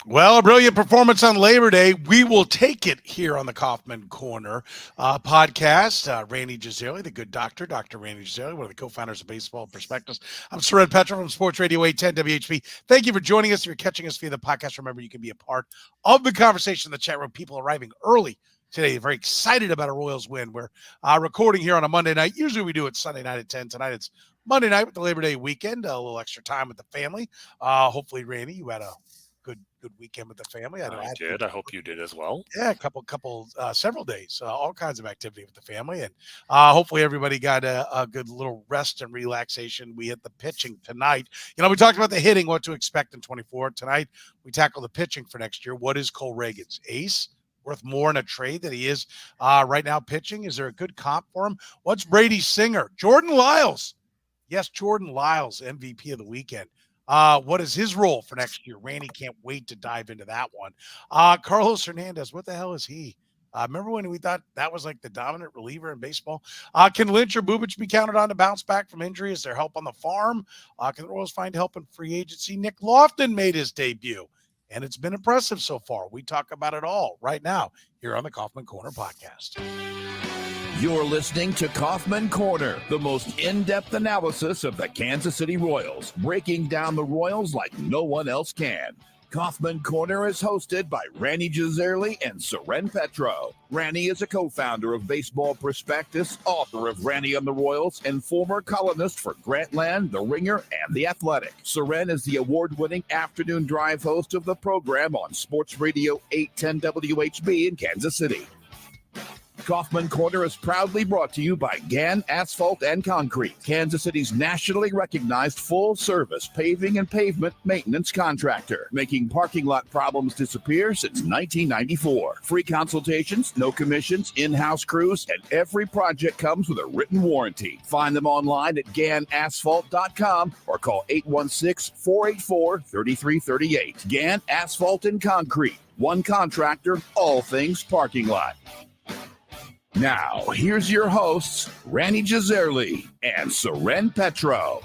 Well, a brilliant performance on Labor Day. We will take it here on the Kaufman Corner podcast. Rany Jazayerli, the good doctor, Dr. Rany Jazayerli, one of the co-founders of Baseball Prospectus. I'm Soren Petro from Sports Radio 810 WHP. Thank you for joining us. If you're catching us via the podcast, remember you can be a part of the conversation in the chat room. People arriving early today, very excited about a Royals win. We're recording here on a Monday night. Usually we do it Sunday night at 10. Tonight it's Monday night with the Labor Day weekend, a little extra time with the family. Hopefully, Rany, you had a good weekend with the family. I know I I had did. I hope you did as well. a couple several days, all kinds of activity with the family, and hopefully everybody got a good little rest and relaxation. We hit the pitching tonight. We talked about the hitting, what to expect in 24. Tonight we tackle the pitching for next year. What is Cole Ragans' ace? Worth more in a trade than he is right now pitching? Is there a good comp for him? What's Brady Singer? Jordan Lyles. Yes, Jordan Lyles, MVP of the weekend. What is his role for next year? Rany can't wait to dive into that one. Carlos Hernandez, what the hell is he? Remember when we thought that was like the dominant reliever in baseball? Can Lynch or Bubic be counted on to bounce back from injury? Is there help on the farm? Can the Royals find help in free agency? Nick Loftin made his debut, and it's been impressive so far. We talk about it all right now here on the Kaufman Corner podcast. You're listening to Kaufman Corner, the most in-depth analysis of the Kansas City Royals, breaking down the Royals like no one else can. Kaufman Corner is hosted by Rany Jazayerli and Soren Petro. Rany is a co-founder of Baseball Prospectus, author of Rany on the Royals, and former columnist for Grantland, The Ringer, and The Athletic. Soren is the award-winning afternoon drive host of the program on Sports Radio 810 WHB in Kansas City. Kaufman Corner is proudly brought to you by Gann Asphalt and Concrete, Kansas City's nationally recognized full-service paving and pavement maintenance contractor, making parking lot problems disappear since 1994. Free consultations, no commissions, in-house crews, and every project comes with a written warranty. Find them online at GannAsphalt.com or call 816-484-3338. Gann Asphalt and Concrete, one contractor, all things parking lot. Now, here's your hosts, Rany Jazayerli and Soren Petro.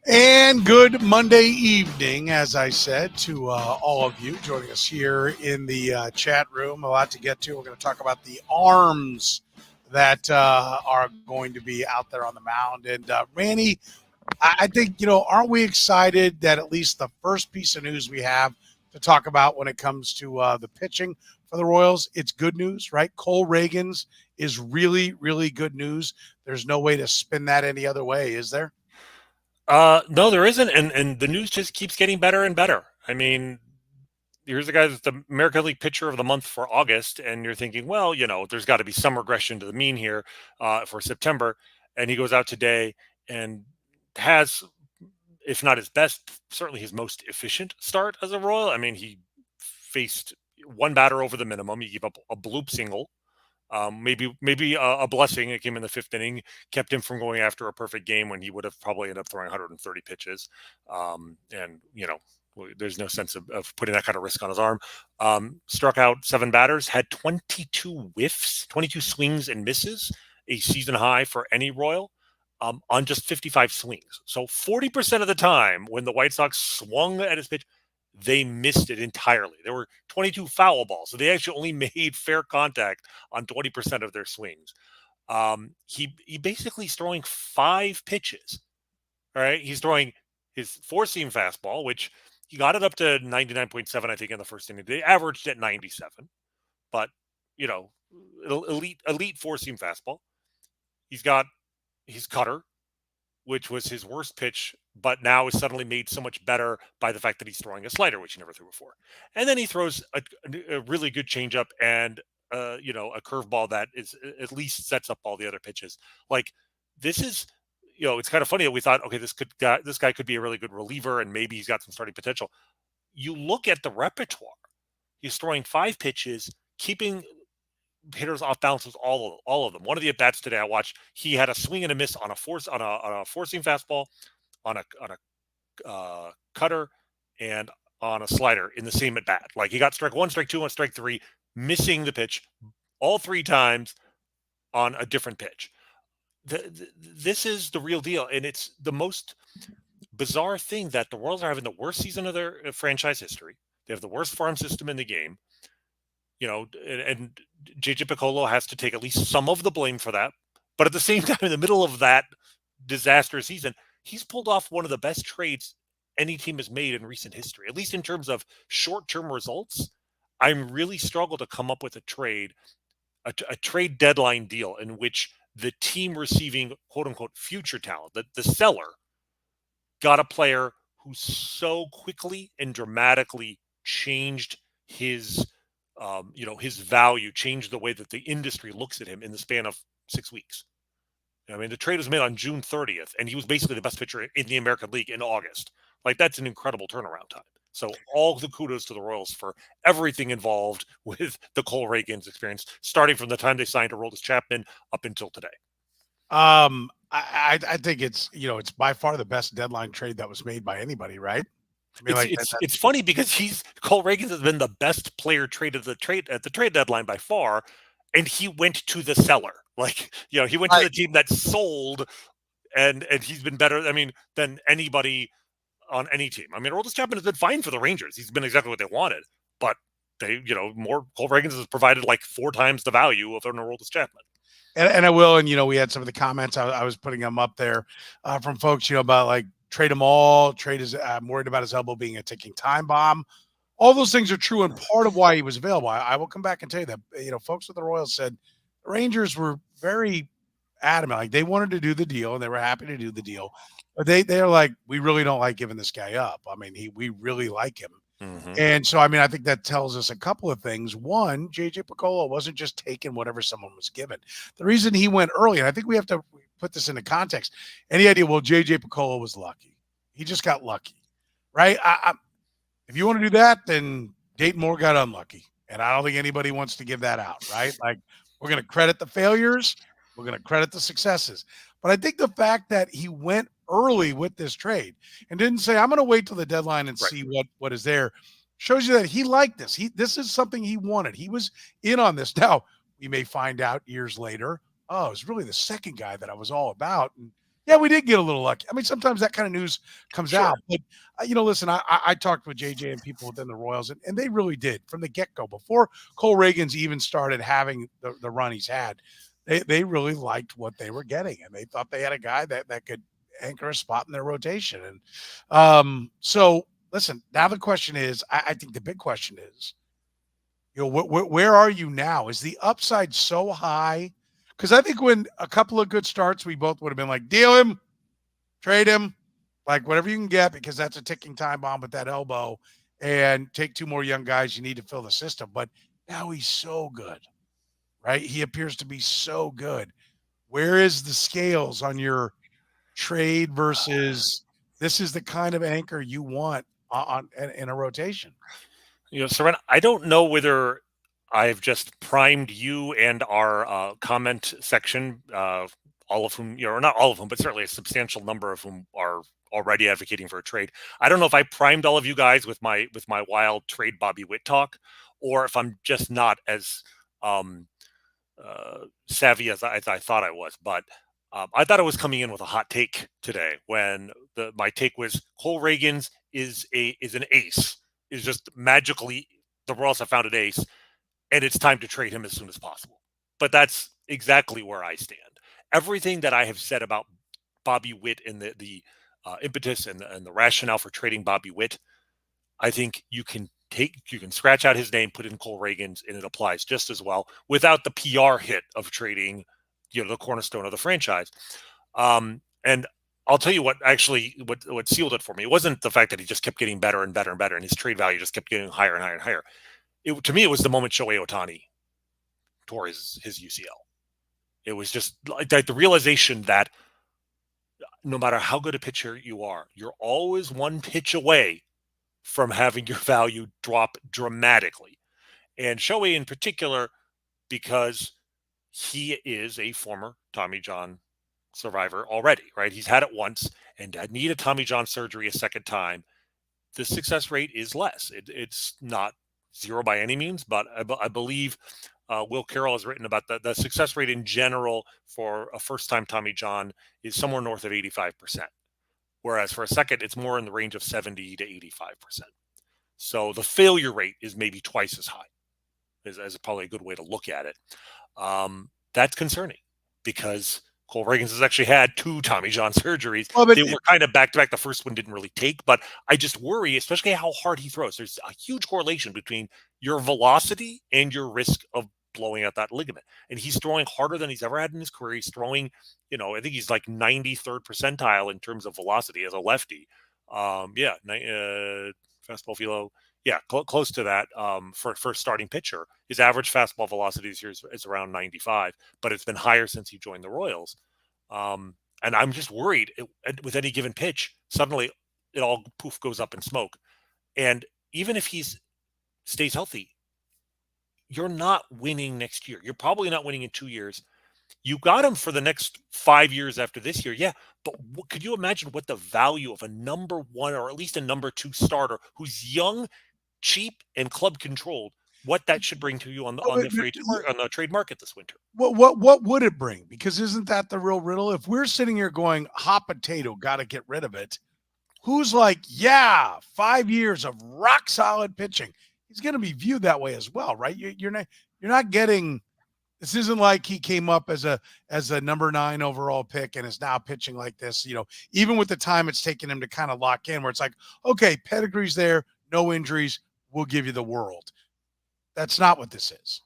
And good Monday evening, as I said, to all of you joining us here in the chat room. A lot to get to. We're going to talk about the arms that are going to be out there on the mound. And Rany, I think, aren't we excited that at least the first piece of news we have to talk about when it comes to the pitching for the Royals, it's good news, right? Cole Ragans is really, really good news. There's no way to spin that any other way, is there? No, there isn't, and the news just keeps getting better and better. I mean, here's the guy that's the American League Pitcher of the Month for August, and you're thinking, well, there's got to be some regression to the mean here for September, and he goes out today and has, if not his best, certainly his most efficient start as a Royal. I mean, he faced one batter over the minimum. He gave up a bloop single. Maybe a blessing. It came in the fifth inning, kept him from going after a perfect game when he would have probably ended up throwing 130 pitches. There's no sense of putting that kind of risk on his arm. Struck out 7 batters, had 22 whiffs, 22 swings and misses, a season high for any Royal. On just 55 swings. So 40% of the time when the White Sox swung at his pitch, they missed it entirely. There were 22 foul balls, so they actually only made fair contact on 20% of their swings. He basically is throwing 5 pitches. All right, he's throwing his four-seam fastball, which he got it up to 99.7, I think, in the first inning. They averaged at 97, but elite four-seam fastball. He's got his cutter, which was his worst pitch, but now is suddenly made so much better by the fact that he's throwing a slider, which he never threw before. And then he throws a really good changeup and a curveball that is at least sets up all the other pitches. Like, this is, it's kind of funny that we thought, okay, this guy could be a really good reliever and maybe he's got some starting potential. You look at the repertoire. He's throwing 5 pitches, keeping hitters off balance with all of them. One of the at bats today I watched, he had a swing and a miss on a four-seam fastball, on a cutter, and on a slider in the same at bat. Like, he got strike 1, strike 2, and strike 3, missing the pitch all 3 times on a different pitch. This is the real deal, and it's the most bizarre thing that the Royals are having the worst season of their franchise history. They have the worst farm system in the game. And J.J.Picollo has to take at least some of the blame for that. But at the same time, in the middle of that disastrous season, he's pulled off one of the best trades any team has made in recent history, at least in terms of short-term results. I'm really struggled to come up with a trade deadline deal in which the team receiving quote-unquote future talent, that the seller got a player who so quickly and dramatically changed his his value, changed the way that the industry looks at him in the span of 6 weeks. I mean, the trade was made on June 30th, and he was basically the best pitcher in the American League in August. Like, that's an incredible turnaround time. So all the kudos to the Royals for everything involved with the Cole Ragans experience, starting from the time they signed Aroldis Chapman up until today. I think it's by far the best deadline trade that was made by anybody, right? I mean, it's funny because Cole Ragans has been the best player traded at the trade deadline by far, and he went to the seller. Like, he went to the team that sold, and he's been better, than anybody on any team. I mean, Aroldis Chapman has been fine for the Rangers. He's been exactly what they wanted, but they, Cole Ragans has provided like 4 times the value of an Aroldis Chapman. And I will, and we had some of the comments I was putting them up there from folks, about like trade them all. Trade is I'm worried about his elbow being a ticking time bomb. All those things are true, and part of why he was available. I will come back and tell you that folks with the Royals said the Rangers were very adamant, like they wanted to do the deal and they were happy to do the deal, but they're like, we really don't like giving this guy up. I mean, we really like him. Mm-hmm. And so, I think that tells us a couple of things. One, J.J.Picollo wasn't just taking whatever someone was given. The reason he went early, and I think we have to put this into context. Any idea? Well, J.J.Picollo was lucky. He just got lucky, right? If you want to do that, then Dayton Moore got unlucky. And I don't think anybody wants to give that out, right? Like, we're going to credit the failures. We're going to credit the successes. But I think the fact that he went early with this trade and didn't say, I'm going to wait till the deadline and see what is there, shows you that he liked this. This is something he wanted. He was in on this. Now, we may find out years later, it was really the second guy that I was all about. And yeah, we did get a little lucky. Sometimes that kind of news comes out. But, listen, I talked with JJ and people within the Royals, and they really did from the get-go. Before Cole Ragans even started having the run he's had, they really liked what they were getting, and they thought they had a guy that could anchor a spot in their rotation. And so, listen, now the question is, I think the big question is, where are you now? Is the upside so high? Because I think when a couple of good starts, we both would have been like, deal him, trade him, like whatever you can get, because that's a ticking time bomb with that elbow, and take 2 more young guys you need to fill the system. But now he's so good, right? He appears to be so good. Where is the scales on your trade versus this is the kind of anchor you want in a rotation? Soren, I don't know whether I've just primed you and our comment section, all of whom, or not all of whom, but certainly a substantial number of whom are already advocating for a trade. I don't know if I primed all of you guys with my wild trade Bobby Witt talk, or if I'm just not as savvy as I thought I was. But I thought I was coming in with a hot take today when my take was Cole Ragans is an ace, is just magically the Royals have found an ace, and it's time to trade him as soon as possible. But that's exactly where I stand. Everything that I have said about Bobby Witt and the impetus and the rationale for trading Bobby Witt, I think you can scratch out his name, put in Cole Ragans, and it applies just as well without the PR hit of trading, the cornerstone of the franchise. And I'll tell you what sealed it for me. It wasn't the fact that he just kept getting better and better and better, and his trade value just kept getting higher and higher and higher. To me, it was the moment Shohei Ohtani tore his UCL. It was just like the realization that no matter how good a pitcher you are, you're always one pitch away from having your value drop dramatically. And Shohei in particular, because he is a former Tommy John survivor already, right? He's had it once and needed Tommy John surgery a second time. The success rate is less. It's not zero by any means, but I believe Will Carroll has written about the success rate in general for a first-time Tommy John is somewhere north of 85%. whereas for a second, it's more in the range of 70 to 85%. So the failure rate is maybe twice as high, as probably a good way to look at it. That's concerning because Cole Ragans has actually had 2 Tommy John surgeries. Well, but They were kind of back to back. The first one didn't really take, but I just worry, especially how hard he throws. There's a huge correlation between your velocity and your risk of blowing out that ligament. And he's throwing harder than he's ever had in his career. He's throwing, I think he's like 93rd percentile in terms of velocity as a lefty. Fastball velo. Yeah, close to that for a starting pitcher. His average fastball velocity this year is around 95, but it's been higher since he joined the Royals. And I'm just worried with any given pitch, suddenly it all poof goes up in smoke. And even if he stays healthy, you're not winning next year. You're probably not winning in 2 years. You got him for the next 5 years after this year. Yeah. But could you imagine what the value of a number 1 or at least a number 2 starter who's young, cheap, and club controlled, what that should bring to you on the trade market this winter? What would it bring? Because isn't that the real riddle? If we're sitting here going hot potato, got to get rid of it. Who's like, 5 years of rock solid pitching? He's going to be viewed that way as well, right? You're not getting. This isn't like he came up as a number 9 overall pick and is now pitching like this. Even with the time it's taken him to kind of lock in, where it's like, okay, pedigree's there, no injuries, we'll give you the world. That's not what this is.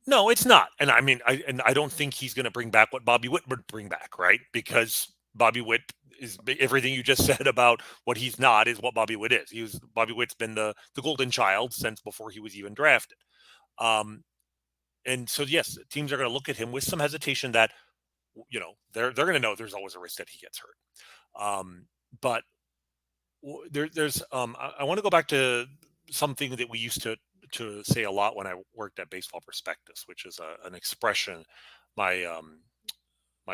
No, it's not. And I mean, I don't think he's going to bring back what Bobby Witt would bring back, right? Because Bobby Witt is everything you just said about what he's not is what Bobby Witt is. Bobby Witt's been the golden child since before he was even drafted. And so, yes, teams are going to look at him with some hesitation that, they're going to know there's always a risk that he gets hurt. But there's I want to go back to something that we used to say a lot when I worked at Baseball Prospectus, which is an expression my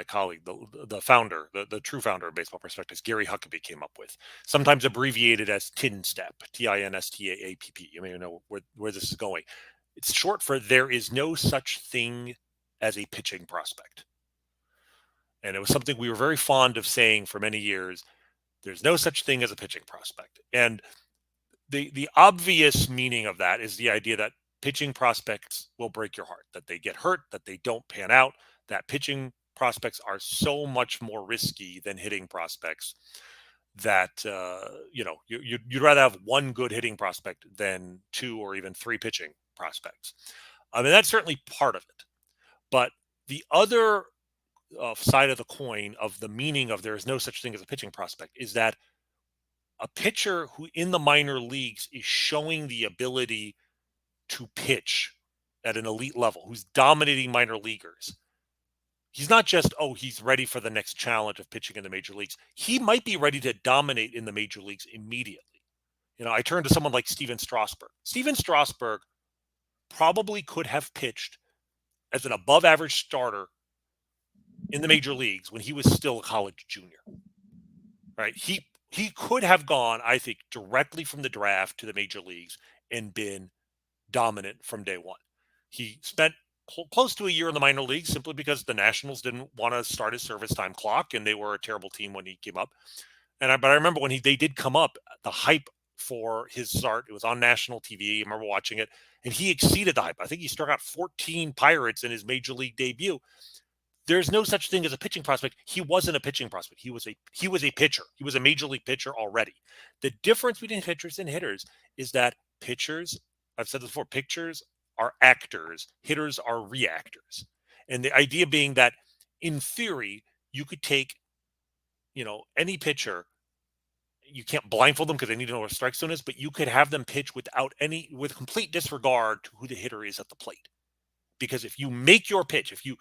colleague, the founder, the true founder of Baseball Prospectus, Gary Huckabee, came up with, sometimes abbreviated as TINSTAAP, TINSTAAPP. You may know where this is going. It's short for there is no such thing as a pitching prospect. And it was something we were very fond of saying for many years. There's no such thing as a pitching prospect. And the obvious meaning of that is the idea that pitching prospects will break your heart, that they get hurt, that they don't pan out, that pitching prospects are so much more risky than hitting prospects that, you'd rather have 1 good hitting prospect than 2 or even 3 pitching prospects. I mean, that's certainly part of it. But the other side of the coin of the meaning of there is no such thing as a pitching prospect is that a pitcher who in the minor leagues is showing the ability to pitch at an elite level, who's dominating minor leaguers. He's not just, he's ready for the next challenge of pitching in the major leagues. He might be ready to dominate in the major leagues immediately. I turn to someone like Steven Strasburg. Steven Strasburg probably could have pitched as an above average starter in the major leagues when he was still a college junior, right? He could have gone, I think, directly from the draft to the major leagues and been dominant from day one. He spent close to a year in the minor leagues simply because the Nationals didn't want to start his service time clock, and they were a terrible team when he came up. But I remember when they did come up, the hype for his start, it was on national TV. I remember watching it, and he exceeded the hype. I think he struck out 14 Pirates in his major league debut. There's no such thing as a pitching prospect. He wasn't a pitching prospect. He was a pitcher. He was a major league pitcher already. The difference between pitchers and hitters is that pitchers, I've said this before, pitchers are actors, hitters are reactors. And the idea being that in theory, you could take, any pitcher, you can't blindfold them because they need to know what a strike zone is, but you could have them pitch with complete disregard to who the hitter is at the plate. Because if you make your pitch, if you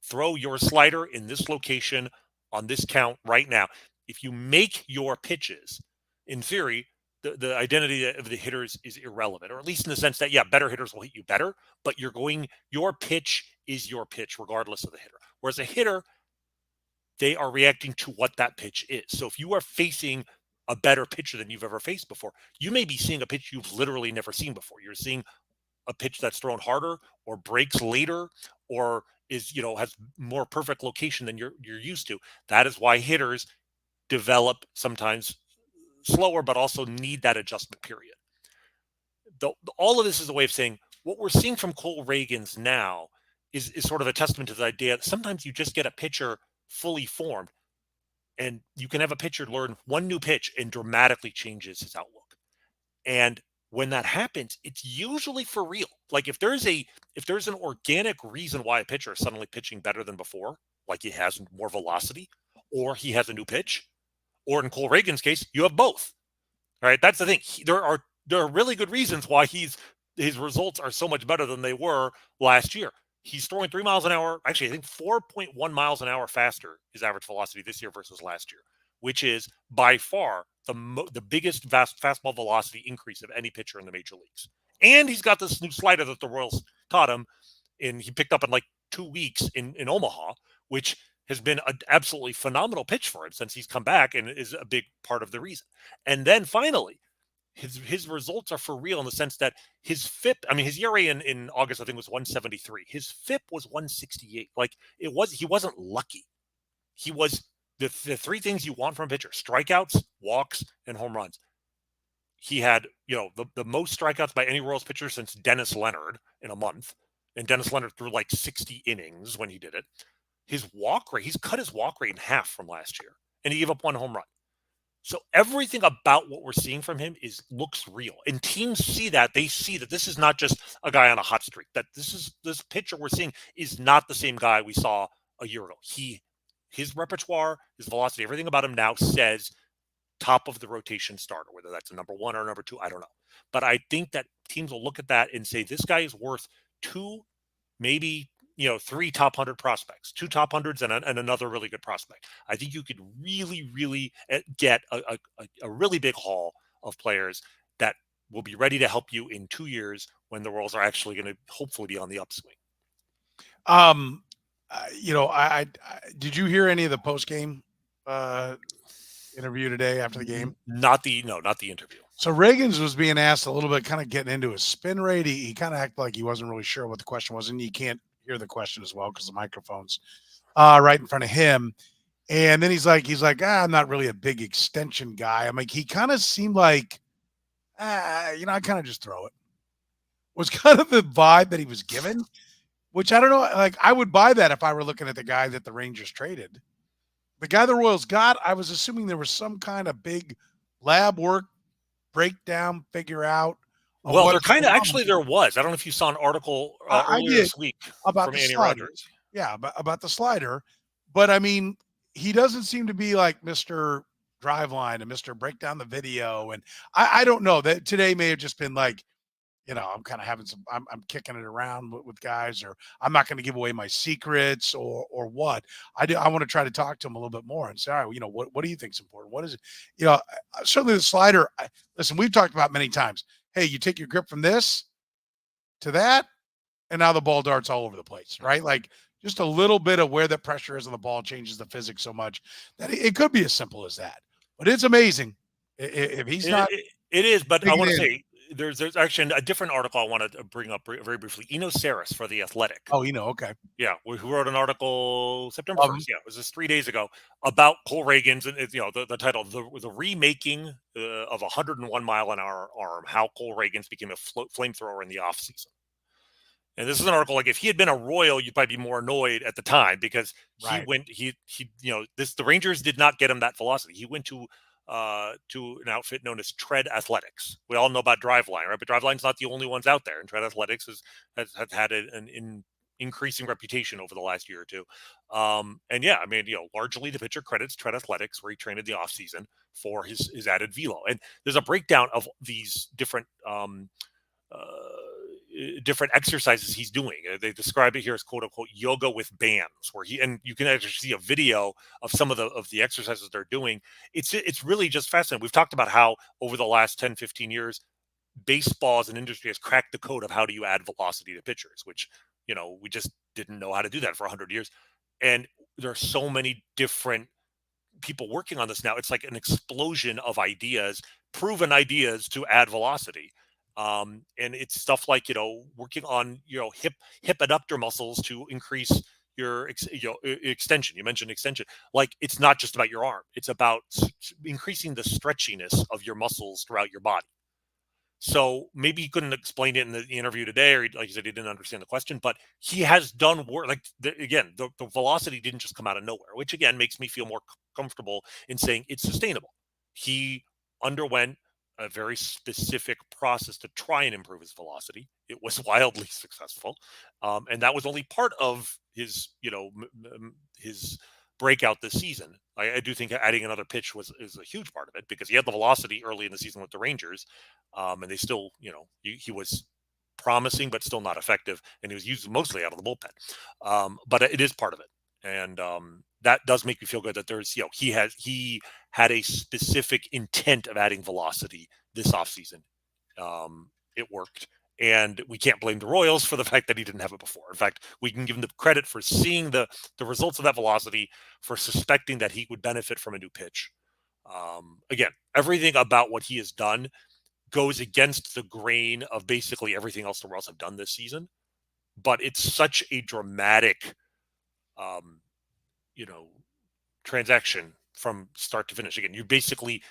throw your slider in this location on this count right now, if you make your pitches, in theory, the identity of the hitters is irrelevant, or at least in the sense that, better hitters will hit you better, but your pitch is your pitch regardless of the hitter. Whereas a hitter, they are reacting to what that pitch is. So if you are facing a better pitcher than you've ever faced before, you may be seeing a pitch you've literally never seen before. You're seeing a pitch that's thrown harder or breaks later or is, has more perfect location than you're used to. That is why hitters develop sometimes slower, but also need that adjustment period. All of this is a way of saying what we're seeing from Cole Ragans now is sort of a testament to the idea that sometimes you just get a pitcher fully formed, and you can have a pitcher learn one new pitch and dramatically changes his outlook. And when that happens, it's usually for real. Like if there's an organic reason why a pitcher is suddenly pitching better than before, like he has more velocity, or he has a new pitch, or in Cole Ragans' case, you have both. Right? That's the thing. There are really good reasons why his results are so much better than they were last year. He's throwing 3 miles an hour. Actually, I think 4.1 miles an hour faster his average velocity this year versus last year, which is by far the biggest fastball velocity increase of any pitcher in the major leagues. And he's got this new slider that the Royals taught him, and he picked up in like 2 weeks in Omaha, which has been an absolutely phenomenal pitch for him since he's come back and is a big part of the reason. And then finally, his results are for real in the sense that his FIP, I mean, his ERA in August, I think, was 173. His FIP was 168. Like he wasn't lucky. He was the three things you want from a pitcher: strikeouts, walks, and home runs. He had, the most strikeouts by any Royals pitcher since Dennis Leonard in a month. And Dennis Leonard threw like 60 innings when he did it. His walk rate, he's cut his walk rate in half from last year, and he gave up one home run. So everything about what we're seeing from him looks real, and teams see that. They see that this is not just a guy on a hot streak. That this pitcher we're seeing is not the same guy we saw a year ago. His repertoire, his velocity, everything about him now says top of the rotation starter. Whether that's a number 1 or number 2, I don't know. But I think that teams will look at that and say this guy is worth 2, maybe 3 top 100 prospects, 2 top 100s and another really good prospect. I think you could really, really get a really big haul of players that will be ready to help you in 2 years when the Royals are actually going to hopefully be on the upswing. I did you hear any of the post game interview today after the game? Not the interview. So Ragans was being asked a little bit, kind of getting into his spin rate. He kind of acted like he wasn't really sure what the question was, and you can't hear the question as well because the microphone's right in front of him. And then he's like, I'm not really a big extension guy. I'm like, he kind of seemed like, I kind of just throw it. Was kind of the vibe that he was given, which I don't know. Like, I would buy that if I were looking at the guy that the Rangers traded. The guy the Royals got, I was assuming there was some kind of big lab work, breakdown, figure out. Well, there was. I don't know if you saw an article earlier this week about from the Andy slider. Rogers. Yeah, about the slider. But, I mean, he doesn't seem to be like Mr. Driveline and Mr. Break Down the Video. And I don't know. That today may have just been like, I'm kind of having I'm kicking it around with guys, or I'm not going to give away my secrets or what. I want to try to talk to him a little bit more and say, all right, what do you think is important? What is it? Certainly the slider. Listen, we've talked about many times. Hey, you take your grip from this to that, and now the ball darts all over the place, right? Like just a little bit of where the pressure is on the ball changes the physics so much that it could be as simple as that. But it's amazing if he's not. It is, but I want to say, there's actually a different article I want to bring up very briefly. Eno Saris for The Athletic. Oh, okay. Yeah, who wrote an article September 1st. Yeah, it was just 3 days ago about Cole Ragans, and the title, the remaking of 101 mile an hour arm, how Cole Ragans became a flamethrower in the offseason. And this is an article, like if he had been a Royal, you'd probably be more annoyed at the time because the Rangers did not get him that velocity. He went to an outfit known as Tread Athletics. We all know about Driveline, right? But Driveline's not the only ones out there, and Tread Athletics has had an increasing reputation over the last year or two. And yeah, I mean, largely the pitcher credits Tread Athletics, where he trained in the offseason for his added velo. And there's a breakdown of these different exercises he's doing. They describe it here as quote unquote yoga with bands, where you can actually see a video of some of the exercises they're doing. It's really just fascinating. We've talked about how over the last 10, 15 years, baseball as an industry has cracked the code of how do you add velocity to pitchers, which, we just didn't know how to do that for 100 years. And there are so many different people working on this now. It's like an explosion of ideas, proven ideas to add velocity. And it's stuff like, working on, hip adductor muscles to increase, extension. You mentioned extension. Like, it's not just about your arm. It's about increasing the stretchiness of your muscles throughout your body. So maybe he couldn't explain it in the interview today, or like you said, he didn't understand the question, but he has done work. Like, the velocity didn't just come out of nowhere, which again makes me feel more comfortable in saying it's sustainable. He underwent a very specific process to try and improve his velocity. It was wildly successful. And that was only part of his, his breakout this season. I do think adding another pitch is a huge part of it, because he had the velocity early in the season with the Rangers, and they still, he was promising but still not effective, and he was used mostly out of the bullpen. But it is part of it, and that does make me feel good that there's, he had a specific intent of adding velocity this offseason. It worked. And we can't blame the Royals for the fact that he didn't have it before. In fact, we can give him the credit for seeing the results of that velocity, for suspecting that he would benefit from a new pitch. Again, everything about what he has done goes against the grain of basically everything else the Royals have done this season. But it's such a dramatic, transaction from start to finish. Again, you basically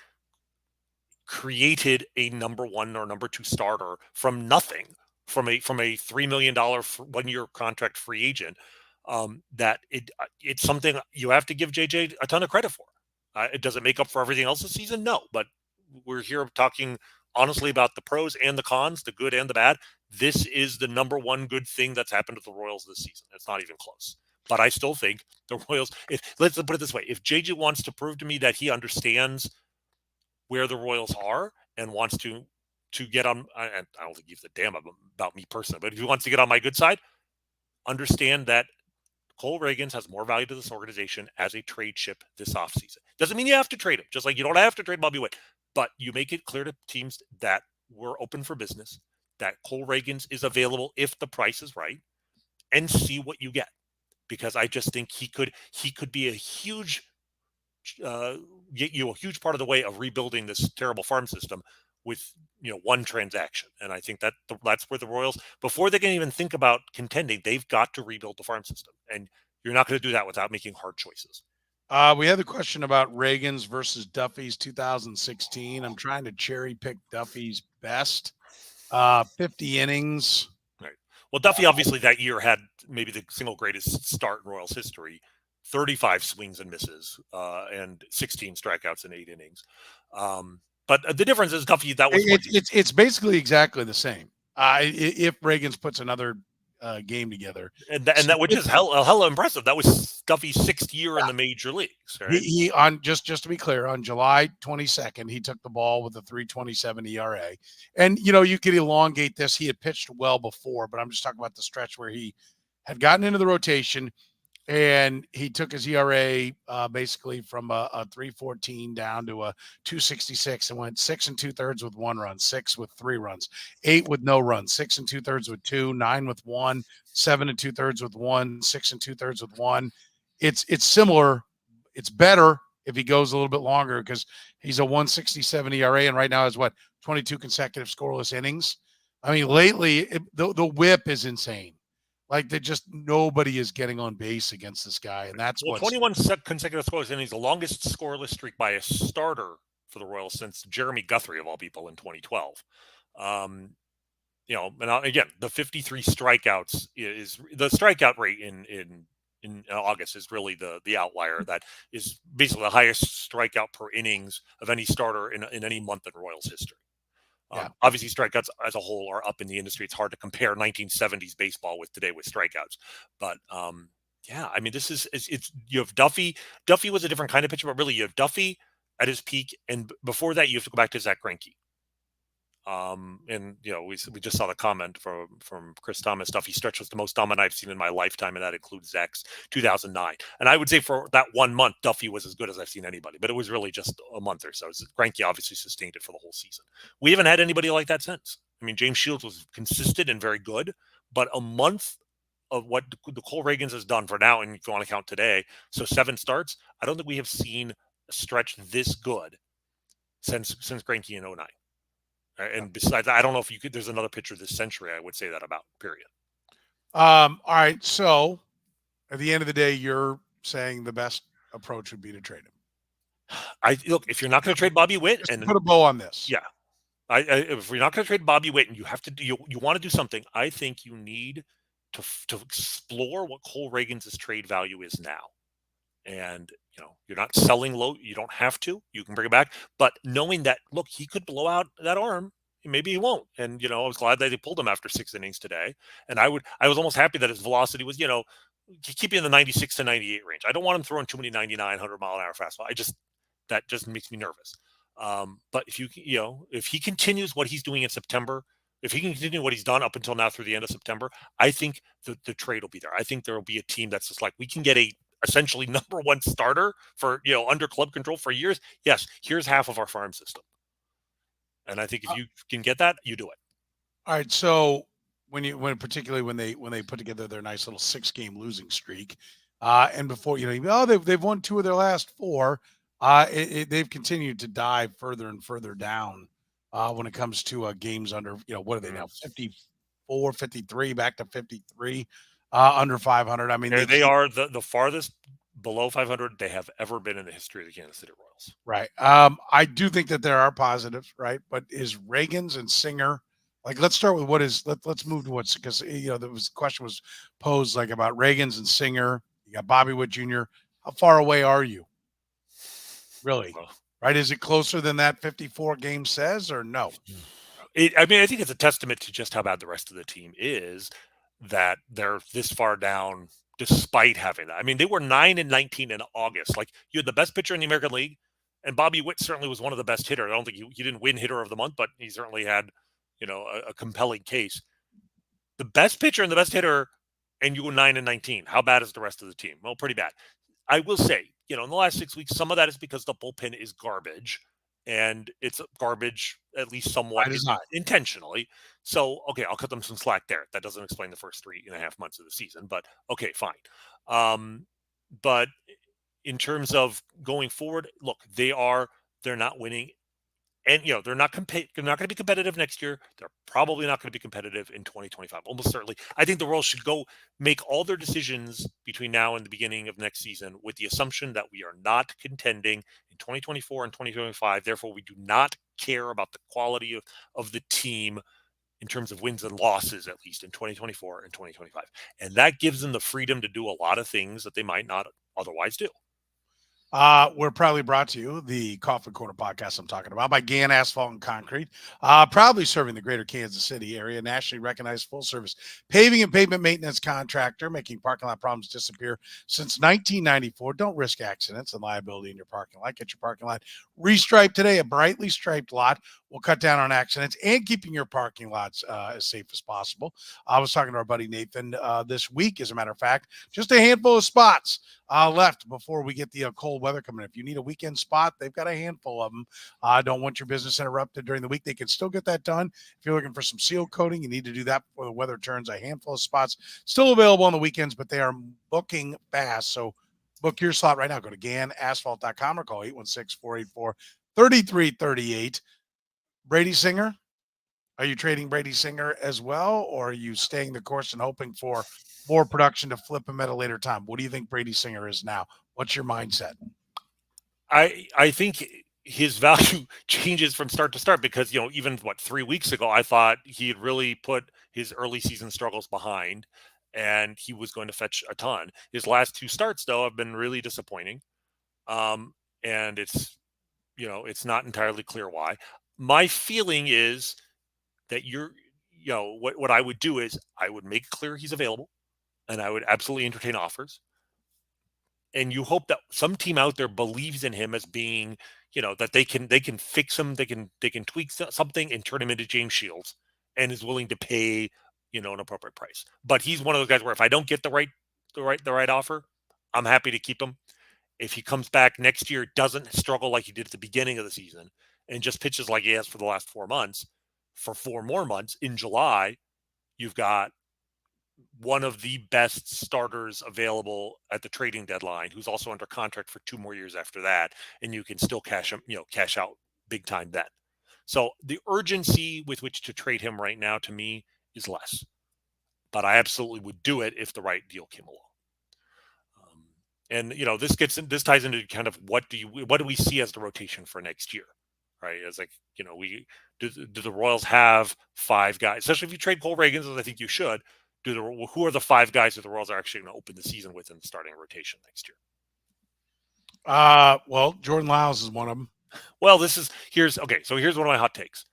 created a number one or number two starter from nothing, from a $3 million 1-year contract free agent. That it's something you have to give JJ a ton of credit for. It doesn't make up for everything else this season, no, but we're here talking honestly about the pros and the cons, the good and the bad. This is the number one good thing that's happened to the Royals this season. It's not even close. But I still think the Royals, let's put it this way, if JJ wants to prove to me that he understands where the Royals are and wants to get on, and I don't think he gives a damn about me personally, but if he wants to get on my good side, understand that Cole Ragans has more value to this organization as a trade chip this offseason. Doesn't mean you have to trade him, just like you don't have to trade Bobby Witt, but you make it clear to teams that we're open for business, that Cole Ragans is available if the price is right, and see what you get. Because I just think he could be a huge get you a huge part of the way of rebuilding this terrible farm system with one transaction. And I think that's where the Royals, before they can even think about contending, they've got to rebuild the farm system, and you're not going to do that without making hard choices. We had the question about Ragans versus Duffy's 2016. I'm trying to cherry pick Duffy's best. 50 innings. Right. Well, Duffy obviously that year had maybe the single greatest start in Royals history. 35 swings and misses, and 16 strikeouts in 8 innings. But the difference is Duffy, that was it's basically exactly the same. If Ragans puts another game together, and that which is hella impressive. That was Duffy's 6th year in the major leagues. Right? He on just to be clear, on July 22nd, he took the ball with a 3.27 ERA, and you could elongate this. He had pitched well before, but I'm just talking about the stretch where he had gotten into the rotation. And he took his ERA basically from a 3.14 down to a 2.66 and went 6 2/3 with 1 run, 6 with 3 runs, 8 with no runs, 6 2/3 with 2, 9 with 1, 7 2/3 with 1, 6 2/3 with 1. It's similar. It's better if he goes a little bit longer, because he's a 1.67 ERA and right now has 22 consecutive scoreless innings. I mean, lately the whip is insane. Like, nobody is getting on base against this guy, and that's 21 consecutive scoreless innings, the longest scoreless streak by a starter for the Royals since Jeremy Guthrie, of all people, in 2012. And again, the 53 strikeouts is the strikeout rate in August is really the outlier. That is basically the highest strikeout per innings of any starter in any month in Royals history. Obviously, strikeouts as a whole are up in the industry. It's hard to compare 1970s baseball with today with strikeouts. But, I mean, you have Duffy. Duffy was a different kind of pitcher, but really you have Duffy at his peak. And before that, you have to go back to Zach Greinke. We just saw the comment from Chris Thomas. Duffy stretch was the most dominant I've seen in my lifetime, and that includes Zach's 2009. And I would say for that 1 month, Duffy was as good as I've seen anybody, but it was really just a month or so. Greinke obviously sustained it for the whole season. We haven't had anybody like that since. I mean, James Shields was consistent and very good, but a month of what the Cole Ragans has done for now, and if you want to count today, so 7 starts, I don't think we have seen a stretch this good since Greinke in 09. And besides, I don't know if there's another pitcher this century I would say that about, period. All right. So At the end of the day, you're saying the best approach would be to trade him. Look, if you're not going to trade Bobby Witt, Just to and put a bow on this. yeah, if you're not going to trade Bobby Witt, and you have to do, you want to do something, I think you need to explore what Cole Ragans' trade value is now. And you're not selling low. You don't have to. You can bring it back, but knowing that, look, he could blow out that arm. Maybe he won't. And I was glad that they pulled him after 6 innings today. And I was almost happy that his velocity was keeping in the 96 to 98 range. I don't want him throwing too many 99, 100-mile-an-hour fastball. That just makes me nervous. But if he continues what he's doing in September, if he can continue what he's done up until now through the end of September, I think the trade will be there. I think there will be a team that's just like, we can get a essentially number one starter for under club control for years. Yes, here's half of our farm system, and I think if you can get that, you do it. All right. So particularly when they put together their nice little 6-game losing streak, and before they've won 2 of their last 4, they've continued to dive further and further down when it comes to games under what are they now, 54, 53, back to 53. Under 500. I mean, they are the farthest below 500 they have ever been in the history of the Kansas City Royals. Right. I do think that there are positives, right? But is Ragans and Singer, let's start with let's move to what's, because the question was posed about Ragans and Singer. You got Bobby Witt Jr. How far away are you? Really? Right? Is it closer than that 54 game says, or no? I think it's a testament to just how bad the rest of the team is, that they're this far down despite having that. I mean, they were 9-19 in August. You had the best pitcher in the American League, and Bobby Witt certainly was one of the best hitters. I don't think he didn't win hitter of the month, but he certainly had, a compelling case. The best pitcher and the best hitter, and you go 9-19. How bad is the rest of the team? Well, pretty bad. I will say, in the last 6 weeks, some of that is because the bullpen is garbage. And it's garbage, at least somewhat intentionally. So, okay, I'll cut them some slack there. That doesn't explain the first 3.5 months of the season, but okay, fine. But in terms of going forward, look, they're not winning, and they're not going to be competitive next year. They're probably not going to be competitive in 2025, almost certainly. I think the Royals should go make all their decisions between now and the beginning of next season with the assumption that we are not contending in 2024 and 2025. Therefore, we do not care about the quality of the team in terms of wins and losses, at least in 2024 and 2025. And that gives them the freedom to do a lot of things that they might not otherwise do. We're proudly brought to you, the Coffin Corner podcast I'm talking about, by Gann Asphalt and Concrete, proudly serving the greater Kansas City area, nationally recognized full-service paving and pavement maintenance contractor, making parking lot problems disappear since 1994. Don't risk accidents and liability in your parking lot. Get your parking lot restriped today. A brightly striped lot will cut down on accidents and keeping your parking lots as safe as possible. I was talking to our buddy Nathan this week, as a matter of fact, just a handful of spots left before we get the cold weather coming in. If you need a weekend spot, they've got a handful of them. Don't want your business interrupted during the week. They can still get that done. If you're looking for some seal coating, you need to do that before the weather turns. A handful of spots still available on the weekends, but they are booking fast. So book your slot right now. Go to GannAsphalt.com or call 816-484-3338. Brady Singer, are you trading Brady Singer as well, or are you staying the course and hoping for more production to flip him at a later time? What do you think Brady Singer is now? What's your mindset? I think his value changes from start to start because, even 3 weeks ago, I thought he had really put his early season struggles behind and he was going to fetch a ton. His last 2 starts, though, have been really disappointing. And it's not entirely clear why. My feeling is that what I would do is I would make clear he's available and I would absolutely entertain offers. And you hope that some team out there believes in him as being, that they can fix him, they can tweak something and turn him into James Shields, and is willing to pay, an appropriate price. But he's one of those guys where if I don't get the right offer, I'm happy to keep him. If he comes back next year, doesn't struggle like he did at the beginning of the season, and just pitches like he has for the last 4 months, for 4 more months in July, you've got one of the best starters available at the trading deadline, who's also under contract for 2 more years after that, and you can still cash out big time then. So the urgency with which to trade him right now, to me, is less. But I absolutely would do it if the right deal came along. And this ties into kind of what do we see as the rotation for next year, right? It's like do the Royals have 5 guys, especially if you trade Cole Ragans, as I think you should. Who are the 5 guys that the Royals are actually going to open the season with in the starting rotation next year? Well, Jordan Lyles is one of them. Well, here's one of my hot takes.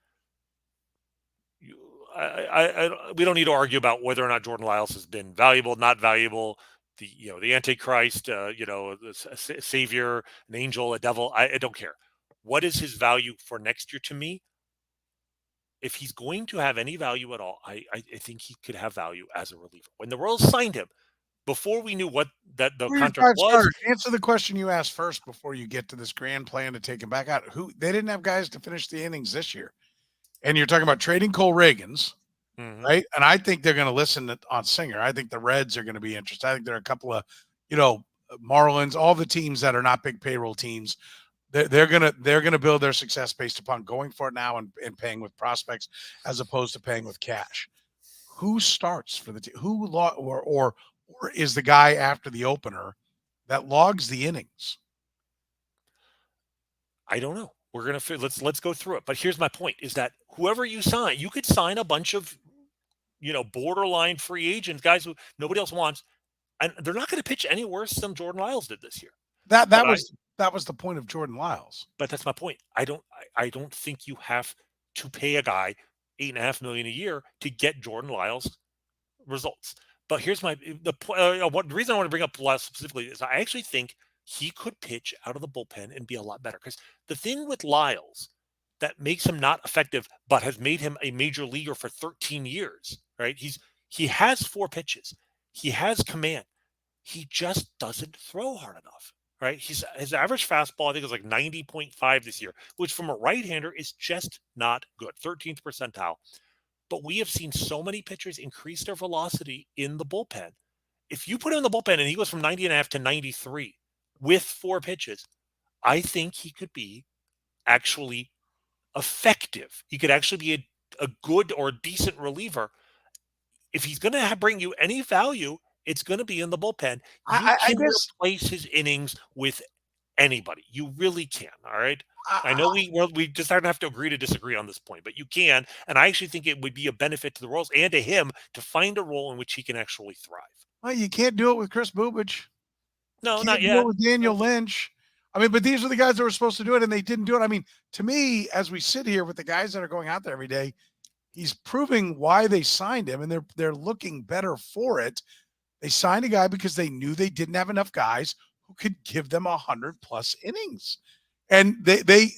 We don't need to argue about whether or not Jordan Lyles has been valuable, not valuable. The Antichrist, the savior, an angel, a devil. I don't care. What is his value for next year to me? If he's going to have any value at all, I think he could have value as a reliever. When the Royals signed him, before we knew what the contract was. Answer the question you asked first before you get to this grand plan to take him back out. They didn't have guys to finish the innings this year. And you're talking about trading Cole Ragans, right? And I think they're going to listen on Singer. I think the Reds are going to be interested. I think there are a couple of, Marlins, all the teams that are not big payroll teams. They're gonna build their success based upon going for it now and paying with prospects as opposed to paying with cash. Who starts for the team? Or is the guy after the opener that logs the innings? I don't know. Let's go through it. But here's my point: is that whoever you sign, you could sign a bunch of, borderline free agents, guys who nobody else wants, and they're not going to pitch any worse than Jordan Lyles did this year. That was the point of Jordan Lyles. But that's my point. I don't think you have to pay a guy $8.5 million a year to get Jordan Lyles results. But here's the reason I want to bring up Lyles specifically is I actually think he could pitch out of the bullpen and be a lot better. Because the thing with Lyles that makes him not effective, but has made him a major leaguer for 13 years, right? He has 4 pitches. He has command. He just doesn't throw hard enough, right? His average fastball, I think, is like 90.5 this year, which from a right-hander is just not good, 13th percentile. But we have seen so many pitchers increase their velocity in the bullpen. If you put him in the bullpen and he goes from 90.5 to 93 with 4 pitches, I think he could be actually effective. He could actually be a good or decent reliever. If he's going to bring you any value, it's going to be in the bullpen. You can replace his innings with anybody. You really can. All right. I know we just don't have to agree to disagree on this point, but you can. And I actually think it would be a benefit to the Royals and to him to find a role in which he can actually thrive. Well, you can't do it with Kris Bubic. No, not yet. With Daniel Lynch. I mean, but these are the guys that were supposed to do it, and they didn't do it. I mean, to me, as we sit here with the guys that are going out there every day, he's proving why they signed him, and they're looking better for it. They signed a guy because they knew they didn't have enough guys who could give them 100+ innings. And they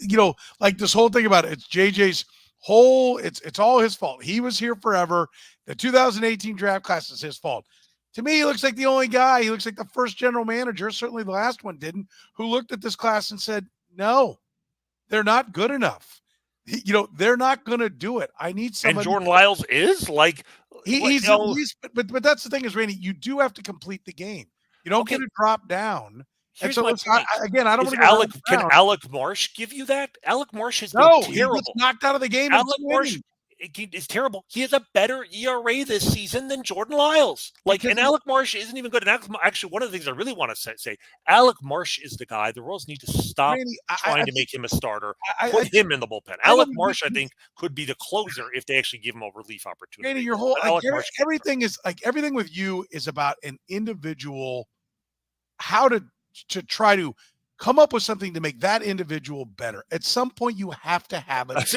like this whole thing about it, it's JJ's whole, it's all his fault. He was here forever. The 2018 draft class is his fault. To me, he looks like the only guy. He looks like the first general manager, certainly the last one didn't, who looked at this class and said, no, they're not good enough. They're not going to do it. I need somebody. And Jordan Lyles is like, but that's the thing is, Rany, you do have to complete the game. You don't get a drop down. Here's and so I don't want to can Alec Marsh give you that? Alec Marsh has been terrible. He gets knocked out of the game. Alec Marsh is terrible. He has a better ERA this season than Jordan Lyles. And Alec Marsh isn't even good. And actually, one of the things I really want to say, Alec Marsh is the guy. The Royals need to stop trying to make him a starter. Put him in the bullpen. Alec Marsh, I think, could be the closer if they actually give him a relief opportunity. Rany, your whole everything is like everything with you is about an individual. How to try to come up with something to make that individual better. At some point, you have to have it.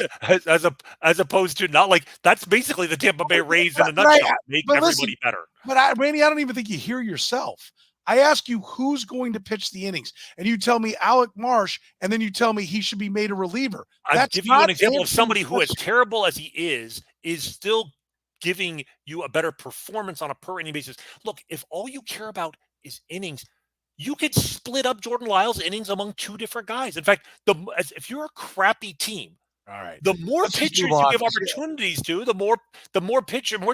As opposed to not like that's basically the Tampa Bay Rays in a nutshell. Make everybody better. But Rany, I don't even think you hear yourself. I ask you who's going to pitch the innings, and you tell me Alec Marsh, and then you tell me he should be made a reliever. I'll give you an example of somebody who, as terrible as he is still giving you a better performance on a per inning basis. Look, if all you care about is innings, you could split up Jordan Lyles' innings among 2 different guys. In fact, if you're a crappy team, all right, the more pitchers you give opportunities to, the more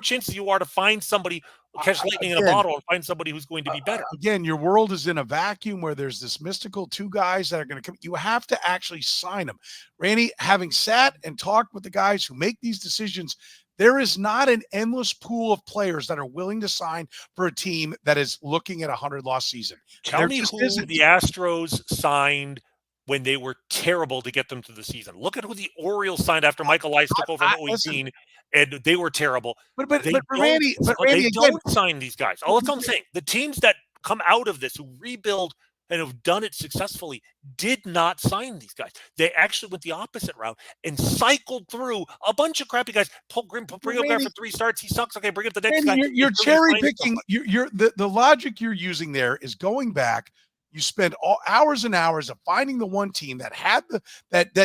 chances you are to find somebody, catch lightning in a bottle, and find somebody who's going to be better. Again, your world is in a vacuum where there's this mystical 2 guys that are going to come. You have to actually sign them. Rany, having sat and talked with the guys who make these decisions, There is not an endless pool of players that are willing to sign for a team that is looking at a 100-loss season. Tell There me just who isn't. the Astros signed when they were terrible to get them to the season. Look at who the Orioles signed after Michael Elias took over in Listen, 2018, and they were terrible. but They Randy, they again, don't sign these guys. Oh, that's what I'm saying. The teams that come out of this, who rebuild and have done it successfully, did not sign these guys. They actually went the opposite route and cycled through a bunch of crappy guys. Bring a guy for 3 starts. He sucks. Okay, bring up the next guy. You're cherry picking. The logic you're using there is going back. You spend hours and hours of finding the one team that had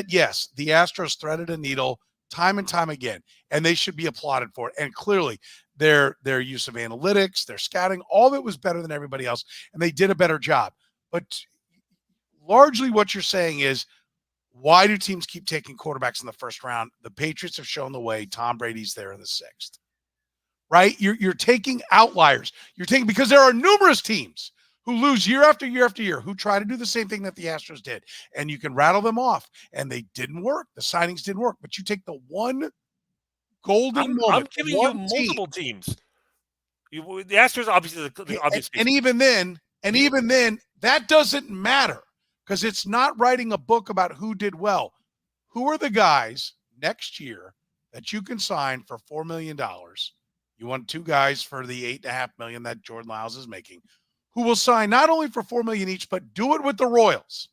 yes, the Astros threaded a needle time and time again, and they should be applauded for it. And clearly, their use of analytics, their scouting, all of it was better than everybody else, and they did a better job. But largely what you're saying is, why do teams keep taking quarterbacks in the first round? The Patriots have shown the way. Tom Brady's there in the 6th, right? You're taking outliers. You're taking, because there are numerous teams who lose year after year after year, who try to do the same thing that the Astros did. And you can rattle them off, and they didn't work. The signings didn't work. But you take the one golden moment. I'm giving you multiple teams. The Astros, obviously, the obvious. And even then, that doesn't matter, because it's not writing a book about who did well. Who are the guys next year that you can sign for $4 million? You want 2 guys for the $8.5 million that Jordan Lyles is making, who will sign not only for $4 million each, but do it with the Royals,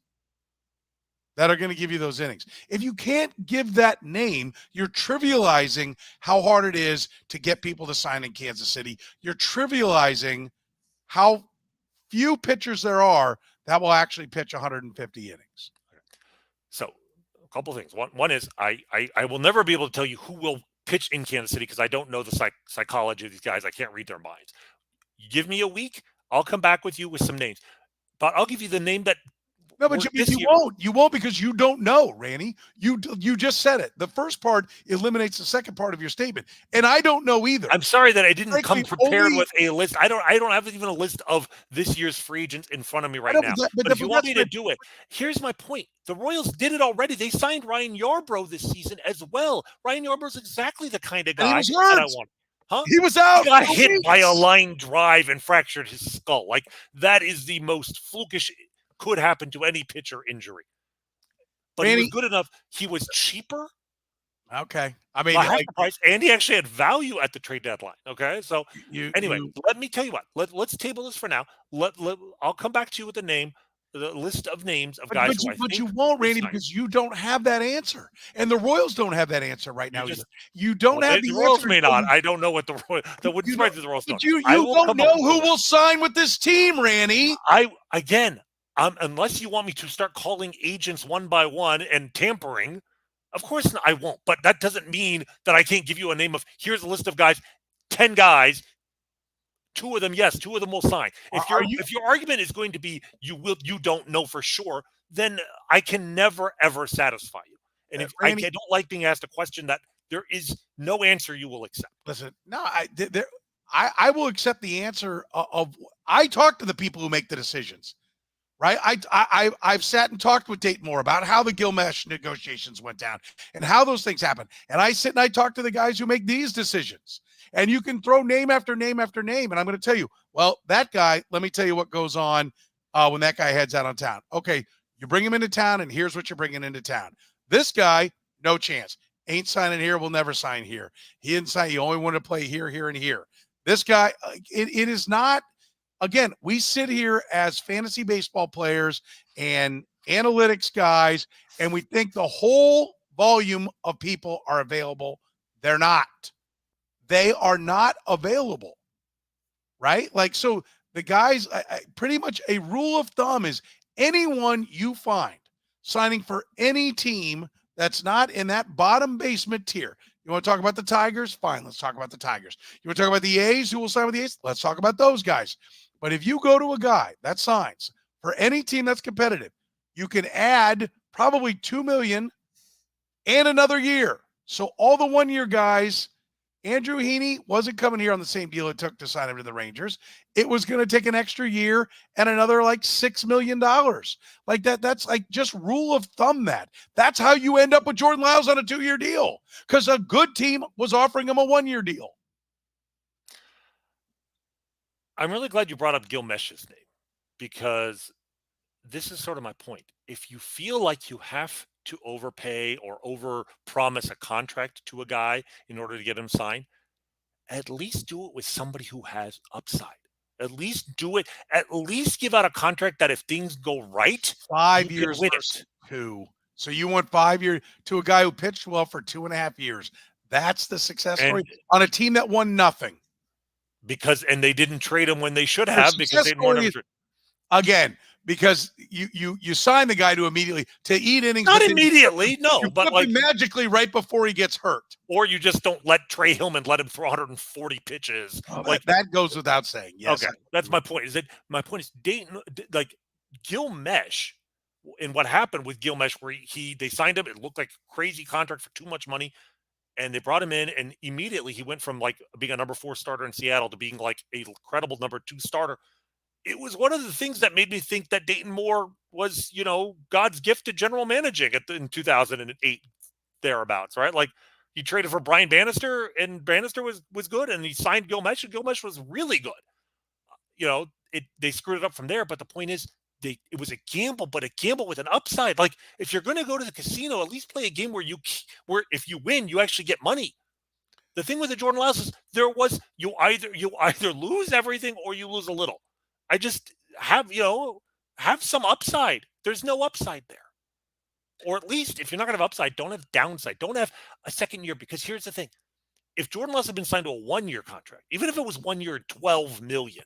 that are going to give you those innings. If you can't give that name, you're trivializing how hard it is to get people to sign in Kansas City. You're trivializing how few pitchers there are that will actually pitch 150 innings. So a couple of things. One is I will never be able to tell you who will pitch in Kansas City, because I don't know the psychology of these guys. I can't read their minds. You give me a week, I'll come back with you with some names. But I'll give you the name that. No, but you won't. You won't, because you don't know, Rany. You just said it. The first part eliminates the second part of your statement, and I don't know either. I'm sorry that I didn't come prepared with a list. I don't have even a list of this year's free agents in front of me right now. But if you want me to do it, here's my point. The Royals did it already. They signed Ryan Yarbrough this season as well. Ryan Yarbrough's exactly the kind of guy that I want. Huh? He was out. He got hit by a line drive and fractured his skull. Like, that is the most flukish could happen to any pitcher injury. But he was good enough. He was cheaper. Okay. I mean, half the price, and he actually had value at the trade deadline. Okay. So let me tell you what. Let's table this for now. I'll come back to you with the list of names of guys. But you won't, Rany, because you don't have that answer, and the Royals don't have that answer right now either. You don't have the Royals answer. May not. I don't know what the Royals. That wouldn't surprise the Royals. But you don't know who will sign with this team, Rany. Unless you want me to start calling agents one by one and tampering, of course I won't. But that doesn't mean that I can't give you a name of, here's a list of guys, 10 guys. 2 of them, yes, 2 of them will sign. If your argument is going to be you don't know for sure, then I can never ever satisfy you. And if Rany, I don't like being asked a question that there is no answer you will accept. Listen, no, I will accept the answer of I talk to the people who make the decisions. Right, I've sat and talked with Dayton Moore about how the Gilgamesh negotiations went down and how those things happen. And I sit and I talk to the guys who make these decisions. And you can throw name after name after name, and I'm going to tell you, well, that guy. Let me tell you what goes on when that guy heads out on town. Okay, you bring him into town, and here's what you're bringing into town. This guy, no chance. Ain't signing here. Will never sign here. He didn't sign. He only wanted to play here, here, and here. This guy, it is not. Again, we sit here as fantasy baseball players and analytics guys, and we think the whole volume of people are available. They're not. They are not available, right? Like, so the guys, pretty much a rule of thumb is anyone you find signing for any team that's not in that bottom basement tier. You want to talk about the Tigers? Fine, let's talk about the Tigers. You want to talk about the A's? Who will sign with the A's? Let's talk about those guys. But if you go to a guy that signs for any team that's competitive, you can add probably $2 million and another year. So all the 1-year guys Andrew Heaney wasn't coming here on the same deal it took to sign him to the Rangers. It was going to take an extra year and another like $6 million. Like that's like just rule of thumb That's how you end up with Jordan Lyles on a 2-year deal because a good team was offering him a 1-year deal. I'm really glad you brought up Gil Mesh's name because this is sort of my point. If you feel like you have to overpay or overpromise a contract to a guy in order to get him signed, at least do it with somebody who has upside. At least do it. At least give out a contract that if things go right, 5 years versus 2. So you want 5 years to a guy who pitched well for 2.5 years. That's the success story on a team that won nothing. And they didn't trade him when they should have because they didn't want him. Again, because you sign the guy to immediately to eat innings. Not immediately, no, but like magically right before he gets hurt. Or you just don't let Trey Hillman let him throw 140 pitches. Oh, like that goes without saying. Yes. Okay, that's my point. My point is Dayton, like Gil Mesh, and what happened with Gil Mesh, where they signed him, it looked like a crazy contract for too much money, and they brought him in, and immediately he went from like being a number 4 starter in Seattle to being like a credible number 2 starter. It was one of the things that made me think that Dayton Moore was, God's gift to general managing in 2008 thereabouts, right? Like he traded for Brian Bannister, and Bannister was good, and he signed Gil Mesh, and Gil Mesh was really good. They screwed it up from there, but the point is, it was a gamble, but a gamble with an upside. Like if you're going to go to the casino, at least play a game where if you win, you actually get money. The thing with the Jordan Lyles is you either lose everything or you lose a little. I just have some upside. There's no upside there. Or at least if you're not going to have upside, don't have downside. Don't have a second year, because here's the thing. If Jordan Lyles had been signed to a 1-year contract, even if it was 1 year, $12 million,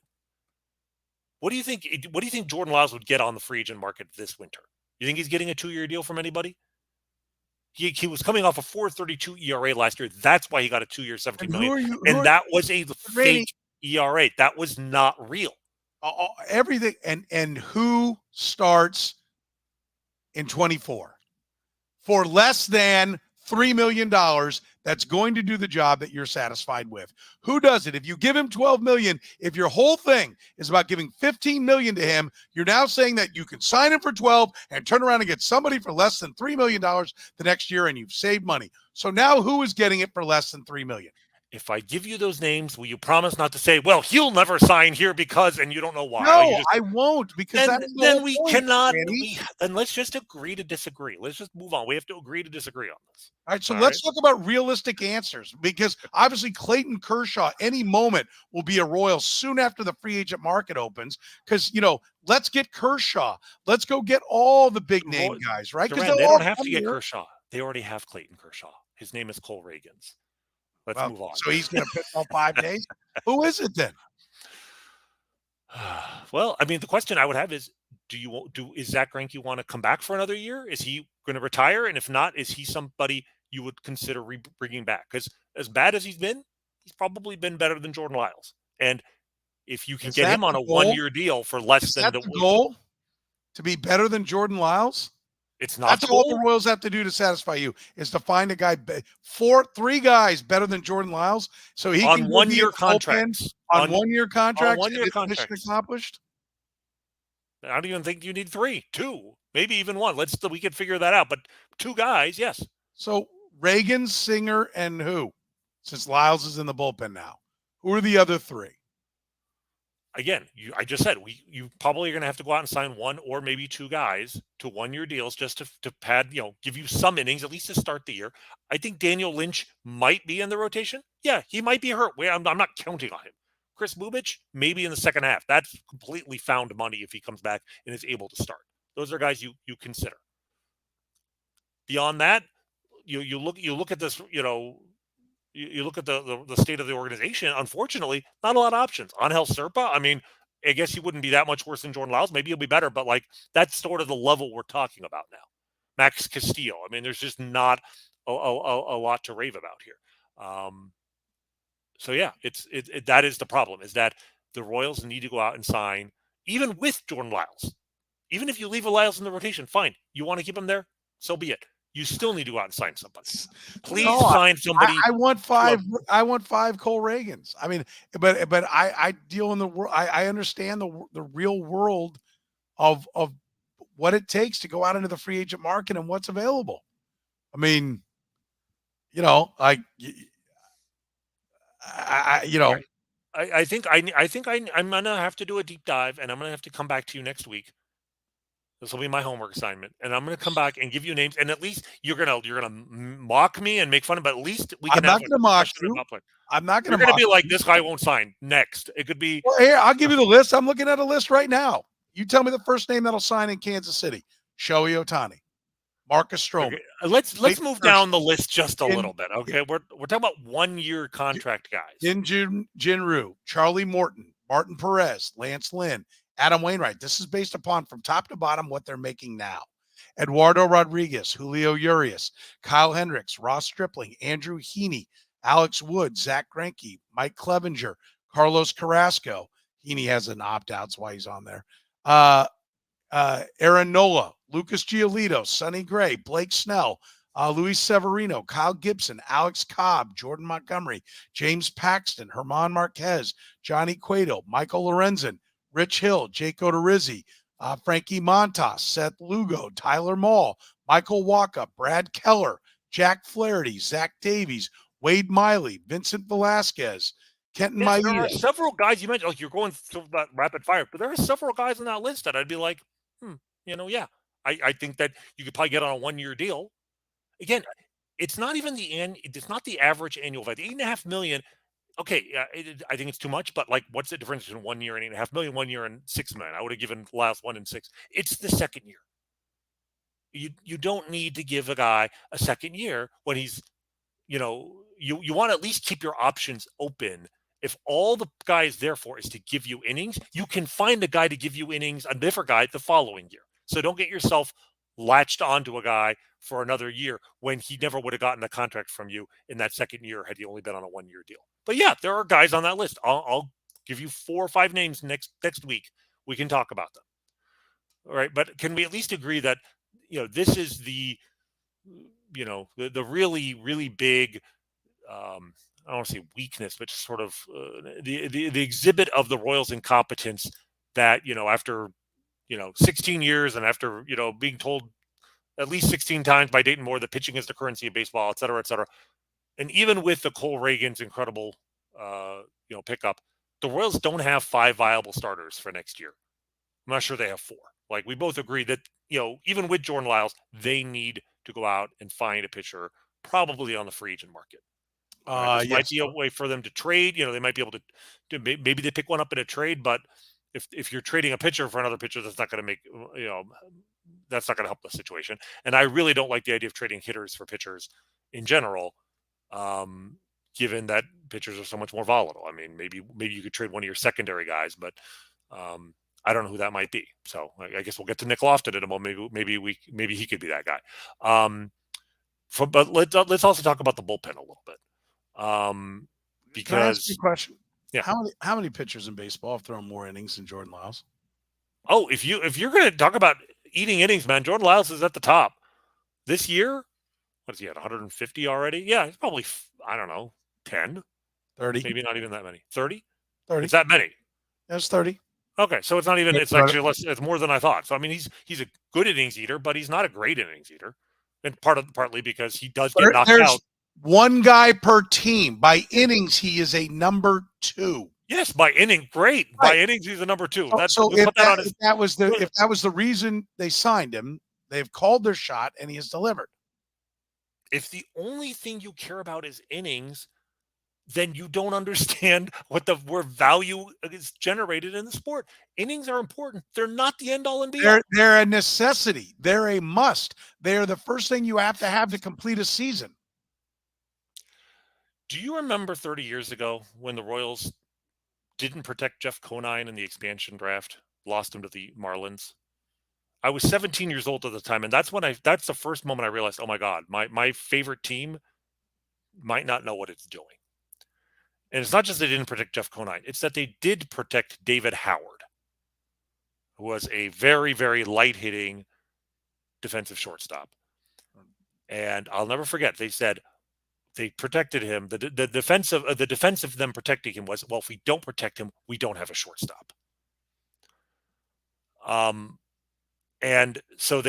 what do you think Jordan Lyles would get on the free agent market this winter? You think he's getting a 2-year deal from anybody? He was coming off a 4.32 ERA last year. That's why he got a 2-year, $17 million. And that was a fake ERA. That was not real. Everything and who starts in 24 for less than $3 million that's going to do the job that you're satisfied with? Who does it? If you give him $12 million, if your whole thing is about giving $15 million to him, you're now saying that you can sign him for 12 and turn around and get somebody for less than $3 million the next year, and you've saved money. So now who is getting it for less than $3 million? If I give you those names, will you promise not to say, well, he'll never sign here because, and you don't know why? No, I won't, because then we cannot, and let's just agree to disagree. Let's just move on. We have to agree to disagree on this. All right, so let's talk about realistic answers, because obviously Clayton Kershaw any moment will be a Royal soon after the free agent market opens, because, let's get Kershaw. Let's go get all the big name guys, right? Because they don't have to get Kershaw. They already have Clayton Kershaw. His name is Cole Ragans. Let's move on. So he's going to pitch all 5 days? Who is it then? Well, I mean, the question I would have is, is Zach Greinke want to come back for another year? Is he going to retire? And if not, is he somebody you would consider bringing back? Because as bad as he's probably been better than Jordan Lyles. And if you can get him on a 1-year deal for less than the goal, to be better than Jordan Lyles? It's not. That's all the Royals have to do to satisfy you, is to find a guy, 3 guys better than Jordan Lyles, so he on can 1-year contracts. On 1-year contracts. 1-year contracts. Mission accomplished. I don't even think you need 3, 2, maybe even 1. We can figure that out. But 2 guys, yes. So Ragans, Singer, and who? Since Lyles is in the bullpen now, who are the other 3? Again, I just said you probably are going to have to go out and sign 1 or maybe 2 guys to 1-year deals just to pad, give you some innings at least to start the year. I think Daniel Lynch might be in the rotation. Yeah, he might be hurt. I'm not counting on him. Kris Bubic maybe in the second half. That's completely found money if he comes back and is able to start. Those are guys you consider. Beyond that, you look at this. You look at the state of the organization. Unfortunately, not a lot of options. Angel Serpa, I mean, I guess he wouldn't be that much worse than Jordan Lyles. Maybe he'll be better, but that's sort of the level we're talking about now. Max Castillo. I mean, there's just not a lot to rave about here. So yeah, that is the problem, is that the Royals need to go out and sign, even with Jordan Lyles. Even if you leave a Lyles in the rotation, fine. You want to keep him there? So be it. you still need to go out and sign somebody. Please No, sign somebody. I want 5. I want 5 Cole Ragans. I mean, but I deal in the world. I understand the real world of what it takes to go out into the free agent market and what's available. I mean, you know, like you know. I think I'm gonna have to do a deep dive, and I'm gonna have to come back to you next week. This will be my homework assignment, and I'm gonna come back and give you names. And at least you're gonna mock me and make fun of, but at least we can have a discussion about players. I'm not You're gonna gonna be like, you. this guy won't sign. Next, it could be. Well, here, I'll give you the list. I'm looking at a list right now. You tell me the first name that'll sign in Kansas City: Shohei Ohtani, Marcus Stroman. Okay, let's move down the list just a little bit. Okay, we're talking about 1-year contract guys. Jinru, Charlie Morton, Martin Perez, Lance Lynn, Adam Wainwright. This is based upon from top to bottom what they're making now. Eduardo Rodriguez, Julio Urias, Kyle Hendricks, Ross Stripling, Andrew Heaney, Alex Wood, Zach Greinke, Mike Clevenger, Carlos Carrasco. Heaney has an opt-out, that's why he's on there. Aaron Nola, Lucas Giolito, Sonny Gray, Blake Snell, Luis Severino, Kyle Gibson, Alex Cobb, Jordan Montgomery, James Paxton, Herman Marquez, Johnny Cueto, Michael Lorenzen, Rich Hill, Jake Odorizzi, Frankie Montas, Seth Lugo, Tyler Mall, Michael Walker, Brad Keller, Jack Flaherty, Zach Davies, Wade Miley, Vincent Velasquez, Kenton Yes, there are Maeda. several guys you mentioned. Like, you're going through that rapid fire, but there are several guys on that list that I'd be like, yeah. I think that you could probably get on a 1-year deal. Again, it's not even it's not the average annual value. $8.5 million. Okay, I think it's too much, but like, what's the difference between 1 year and $8.5 million, 1 year and $6 million? I would have given the last 1 and 6. It's the second year. You don't need to give a guy a second year when he's, you want to at least keep your options open. If all the guy is there for is to give you innings, you can find a guy to give you innings, a different guy the following year. So don't get yourself latched onto a guy for another year when he never would have gotten a contract from you in that second year had he only been on a 1-year deal. But yeah, there are guys on that list. I'll give you 4 or 5 names next week. We can talk about them. All right, but can we at least agree that this is the really, really big, I don't want to say weakness, but just sort of the exhibit of the Royals' incompetence that, after 16 years and after being told at least 16 times by Dayton Moore that pitching is the currency of baseball, et cetera, et cetera. And even with the Cole Ragans' incredible pickup, the Royals don't have 5 viable starters for next year. I'm not sure they have 4. Like, we both agree that even with Jordan Lyles, they need to go out and find a pitcher, probably on the free agent market. This might be a way for them to trade. They might be able to maybe they pick one up in a trade, but if you're trading a pitcher for another pitcher, that's not going to make that's not going to help the situation. And I really don't like the idea of trading hitters for pitchers in general, given that pitchers are so much more volatile. I mean, maybe you could trade one of your secondary guys, but I don't know who that might be. So I guess we'll get to Nick Loftin in a moment. Maybe he could be that guy. But let's also talk about the bullpen a little bit. Because Can I ask you a question? Yeah. How many pitchers in baseball have thrown more innings than Jordan Lyles? Oh, if you're going to talk about eating innings, man, Jordan Lyles is at the top this year. What is he at? 150 already? Yeah, he's probably, I don't know, 10, 30, maybe not even that many. 30. It's that many. That's 30. Okay, so it's not even. It's actually less. It's more than I thought. So I mean, he's a good innings eater, but he's not a great innings eater, and partly because he does get knocked out. One guy per team. By innings, he is a number 2. Yes, by inning, great. Right. By innings, he's a number 2. So if that was the reason they signed him, they've called their shot and he has delivered. If the only thing you care about is innings, then you don't understand where value is generated in the sport. Innings are important. They're not the end all and be all. They're a necessity. They're a must. They're the first thing you have to complete a season. Do you remember 30 years ago when the Royals didn't protect Jeff Conine in the expansion draft, lost him to the Marlins? I was 17 years old at the time, and that's the first moment I realized, oh my God, my favorite team might not know what it's doing. And it's not just they didn't protect Jeff Conine, it's that they did protect David Howard, who was a very, very light-hitting defensive shortstop. And I'll never forget, they said they protected him. The defense of them protecting him was, well, if we don't protect him, we don't have a shortstop. And so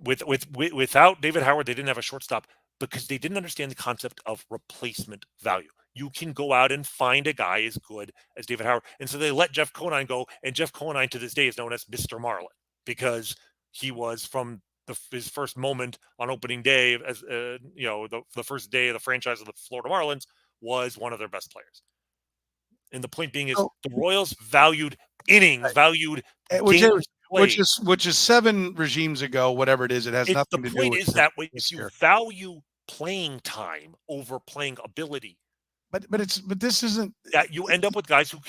without David Howard, they didn't have a shortstop because they didn't understand the concept of replacement value. You can go out and find a guy as good as David Howard. And so they let Jeff Conine go. And Jeff Conine to this day is known as Mr. Marlin because he was from his first moment on opening day as the first day of the franchise of the Florida Marlins was one of their best players. And the point being is the Royals valued innings, valued games played. Which is 7 regimes ago, whatever it is. It has nothing to do with. The point is that if you value playing time over playing ability, but this isn't that you end up with guys who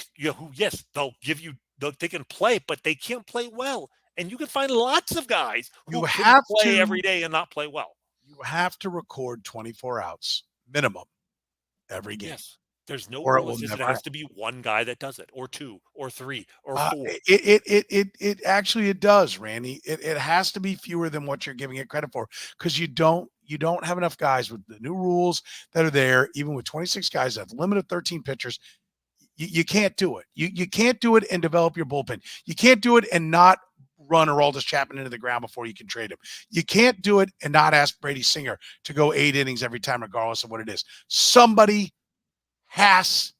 yes, they can play, but they can't play well. And you can find lots of guys who can play every day and not play well. You have to record 24 outs minimum every game. Yes. There's no rule that says it has to be one guy that does it, or 2, or 3, or 4. It actually does, Randy. It has to be fewer than what you're giving it credit for, because you don't have enough guys with the new rules that are there. Even with 26 guys, that limit of 13 pitchers, you can't do it. You can't do it and develop your bullpen. You can't do it and not run Aroldis Chapman into the ground before you can trade him. You can't do it and not ask Brady Singer to go 8 innings every time, regardless of what it is. Somebody has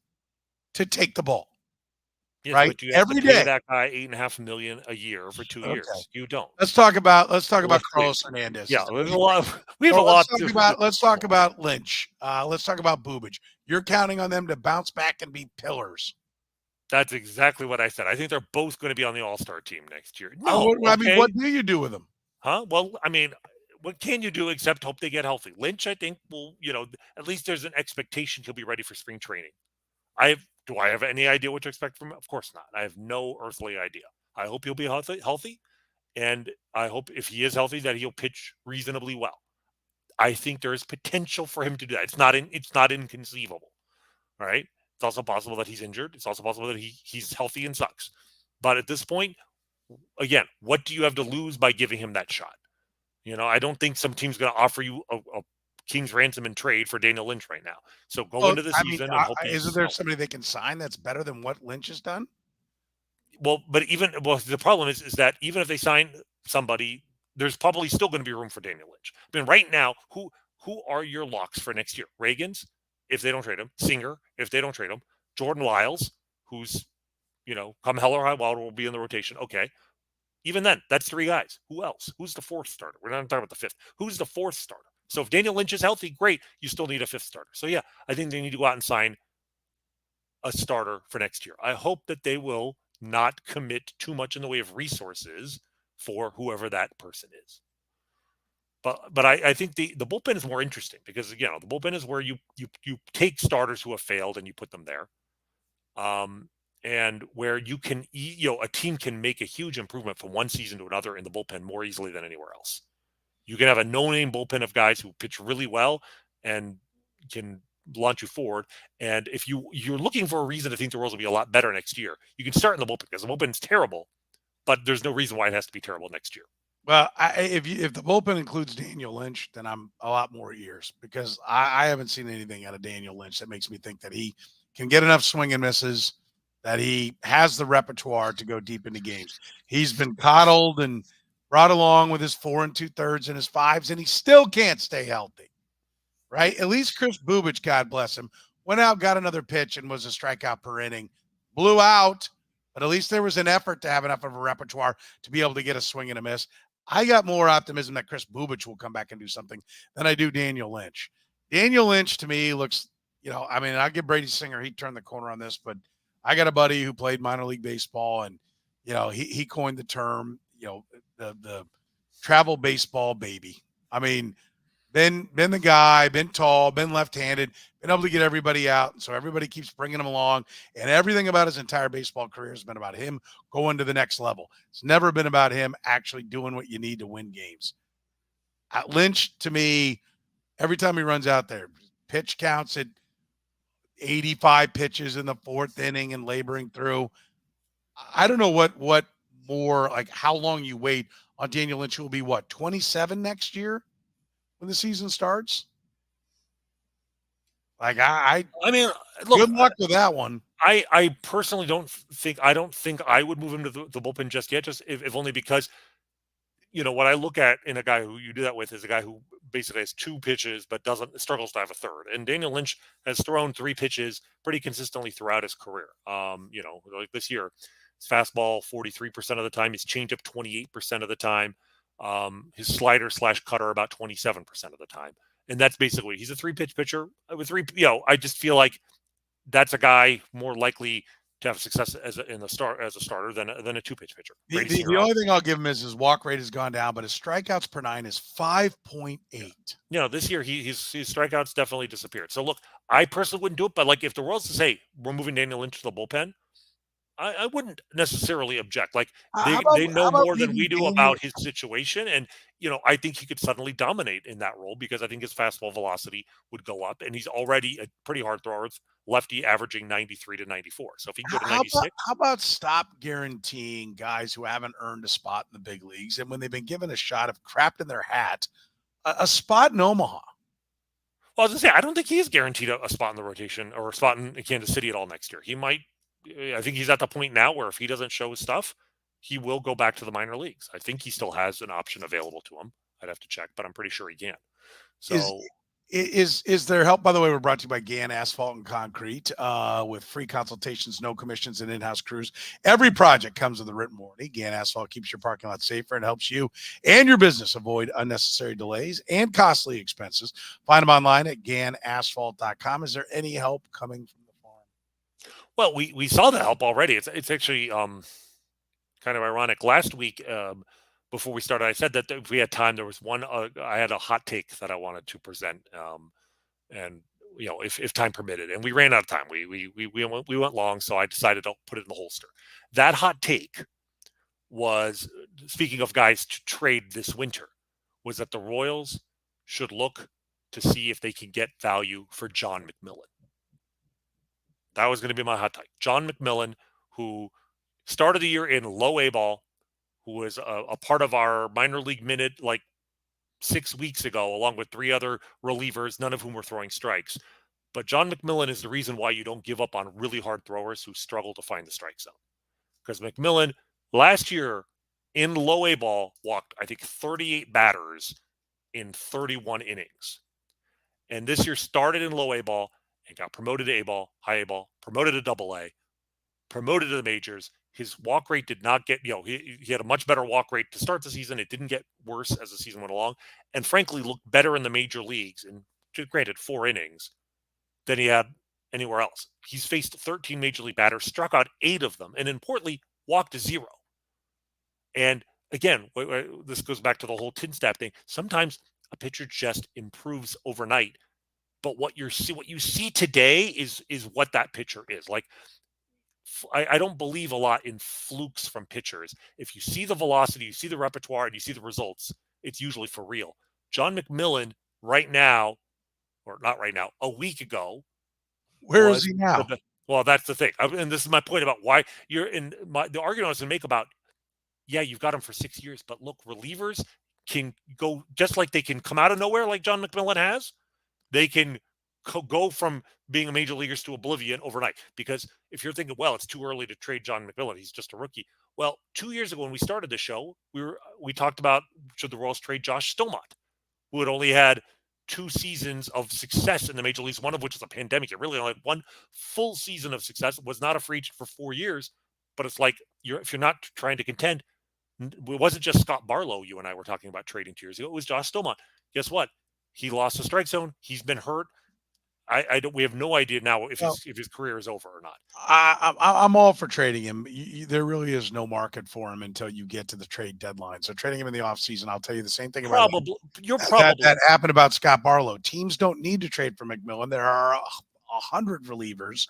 to take the ball. Yes, right? But you have every to pay day. That guy $8.5 million a year for 2 years. You don't. Let's talk about Carlos Hernandez. Yeah, there's a lot. We have a lot. Let's talk about Lynch. Let's talk about Bubic. You're counting on them to bounce back and be pillars. That's exactly what I said. I think they're both going to be on the All-Star team next year. No, I mean, what do you do with them? Huh? Well, I mean, what can you do except hope they get healthy? Lynch, I think, will, at least there's an expectation he'll be ready for spring training. Do I have any idea what to expect from him? Of course not. I have no earthly idea. I hope he'll be healthy, and I hope if he is healthy that he'll pitch reasonably well. I think there is potential for him to do that. It's not inconceivable. All right. It's also possible that he's injured. It's also possible that he's healthy and sucks. But at this point, again, what do you have to lose by giving him that shot? I don't think some team's going to offer you a king's ransom in trade for Daniel Lynch right now. So go into the season and hope isn't there somebody they can sign that's better than what Lynch has done? Well, the problem is that even if they sign somebody, there's probably still going to be room for Daniel Lynch. I mean, right now, who are your locks for next year? Ragans, if they don't trade him. Singer, if they don't trade him. Jordan Lyles, who's, come hell or high water, will be in the rotation. Okay. Even then, that's 3 guys. Who else? Who's the 4th starter? We're not talking about the 5th. Who's the 4th starter? So if Daniel Lynch is healthy, great. You still need a 5th starter. So yeah, I think they need to go out and sign a starter for next year. I hope that they will not commit too much in the way of resources for whoever that person is. But I think the bullpen is more interesting because, the bullpen is where you take starters who have failed and you put them there. And where you can, a team can make a huge improvement from one season to another in the bullpen more easily than anywhere else. You can have a no-name bullpen of guys who pitch really well and can launch you forward. And if you're looking for a reason to think the Royals will be a lot better next year, you can start in the bullpen because the bullpen's terrible, but there's no reason why it has to be terrible next year. Well, if the bullpen includes Daniel Lynch, then I'm a lot more ears because I haven't seen anything out of Daniel Lynch that makes me think that he can get enough swing and misses, that he has the repertoire to go deep into games. He's been coddled and brought along with his 4 2/3 and his 5s, and he still can't stay healthy, right? At least Kris Bubic, God bless him, went out, got another pitch, and was a strikeout per inning. Blew out, but at least there was an effort to have enough of a repertoire to be able to get a swing and a miss. I got more optimism that Kris Bubic will come back and do something than I do Daniel Lynch. Daniel Lynch, to me, looks, I'll give Brady Singer, he turned the corner on this, but I got a buddy who played minor league baseball, and, he coined the term, the travel baseball baby. I mean, been the guy, been tall, been left-handed, been able to get everybody out. And so everybody keeps bringing him along. And everything about his entire baseball career has been about him going to the next level. It's never been about him actually doing what you need to win games. Lynch, to me, every time he runs out there, pitch counts at 85 pitches in the 4th inning and laboring through. I don't know what more like how long you wait on Daniel Lynch, who will be what, 27 next year when the season starts? Like I mean, look, good luck with that one. I personally don't think I would move him to the bullpen just yet, just if only because what I look at in a guy who you do that with is a guy who basically has 2 pitches but struggles to have a third. And Daniel Lynch has thrown 3 pitches pretty consistently throughout his career. Like this year, his fastball 43% of the time, his changeup 28% of the time, his slider / cutter about 27% of the time. And that's basically he's a 3-pitch pitcher with 3. I just feel like that's a guy more likely to have success as a starter than a 2-pitch pitcher. The only thing I'll give him is his walk rate has gone down, but his strikeouts per 9 is 5.8. This year his strikeouts definitely disappeared. So look, I personally wouldn't do it, but like if the Royals to say we're moving Daniel Lynch to the bullpen, I wouldn't necessarily object. Like they know more than we do about his situation, and I think he could suddenly dominate in that role because I think his fastball velocity would go up, and he's already a pretty hard thrower, lefty averaging 93 to 94. So if he can go to 96, how about stop guaranteeing guys who haven't earned a spot in the big leagues, and when they've been given a shot of crapped in their hat, a spot in Omaha? Well, I was gonna say I don't think he is guaranteed a spot in the rotation or a spot in Kansas City at all next year. He might. I think he's at the point now where if he doesn't show his stuff, he will go back to the minor leagues. I think he still has an option available to him. I'd have to check, but I'm pretty sure he can. So is there help? By the way, we're brought to you by Gann Asphalt and Concrete with free consultations, no commissions, and in-house crews. Every project comes with a written warranty. Gann Asphalt keeps your parking lot safer and helps you and your business avoid unnecessary delays and costly expenses. Find them online at GannAsphalt.com. Is there any help coming from the farm? Well, we saw the help already. It's actually kind of ironic. Last week, before we started, I said that if we had time, there was one. I had a hot take that I wanted to present, and if time permitted, and we ran out of time. We went long, so I decided to put it in the holster. That hot take was, speaking of guys to trade this winter, was that the Royals should look to see if they can get value for John McMillon. That was going to be my hot take. John McMillon, who started the year in low A ball, who was a part of our minor league minute like 6 weeks ago, along with 3 other relievers, none of whom were throwing strikes. But John McMillon is the reason why you don't give up on really hard throwers who struggle to find the strike zone. Because McMillon last year in low A ball walked, I think, 38 batters in 31 innings. And this year started in low A ball and got promoted to A ball, high A ball, promoted to double A, promoted to the majors. His walk rate did not get, he had a much better walk rate to start the season. It didn't get worse as the season went along, and frankly looked better in the major leagues, and granted 4 innings, than he had anywhere else. He's faced 13 major league batters, struck out 8 of them, and importantly, walked to 0. And again, this goes back to the whole tin stab thing. Sometimes a pitcher just improves overnight, but what you see today is what that pitcher is. Like, I don't believe a lot in flukes from pitchers. If you see the velocity, you see the repertoire, and you see the results, it's usually for real. John McMillon right now, or not right now, a week ago. Where is he now? Well, that's the thing. And this is my point about why you're in the argument I was going to make about, yeah, you've got him for 6 years, but look, relievers can go just like they can come out of nowhere like John McMillon has. They can go from being a major leaguers to oblivion overnight. Because if you're thinking, well, it's too early to trade John McMillon, he's just a rookie. Well, 2 years ago when we started the show, we talked about should the Royals trade Josh Stillmont, who had only had 2 seasons of success in the major leagues, one of which was a pandemic. It really only had 1 full season of success, was not a free agent for 4 years. But it's like, if you're not trying to contend, it wasn't just Scott Barlow you and I were talking about trading 2 years ago. It was Josh Stillmont. Guess what? He lost the strike zone. He's been hurt. We have no idea now if his career is over or not. I'm all for trading him. There really is no market for him until you get to the trade deadline. So trading him in the offseason, I'll tell you the same thing about that happened about Scott Barlow. Teams don't need to trade for McMillon. There are 100 relievers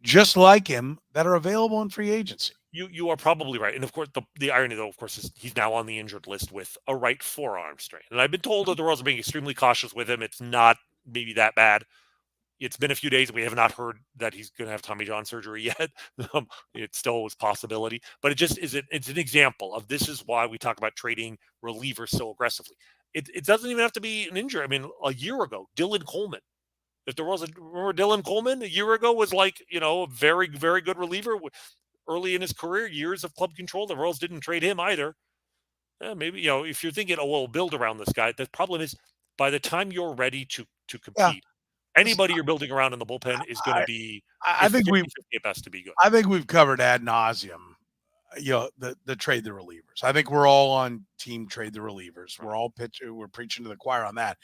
just like him that are available in free agency. You are probably right. And of course, the irony, though, of course, is he's now on the injured list with a right forearm strain. And I've been told that the Royals are being extremely cautious with him. It's not maybe that bad. It's been a few days. We have not heard that he's going to have Tommy John surgery yet. It still was a possibility, but it just is. It's an example of this is why we talk about trading relievers so aggressively. It doesn't even have to be an injury. I mean, a year ago, Dylan Coleman. If there was remember Dylan Coleman a year ago was like, a very, very good reliever early in his career, years of club control. The Royals didn't trade him either. Maybe, if you're thinking, oh, we'll build around this guy, the problem is by the time you're ready to Yeah. compete, anybody you're building around in the bullpen is going to be I think 50-50 at best to be good. I think we've covered ad nauseum, the trade the relievers. I think we're all on team trade the relievers. We're preaching to the choir on that.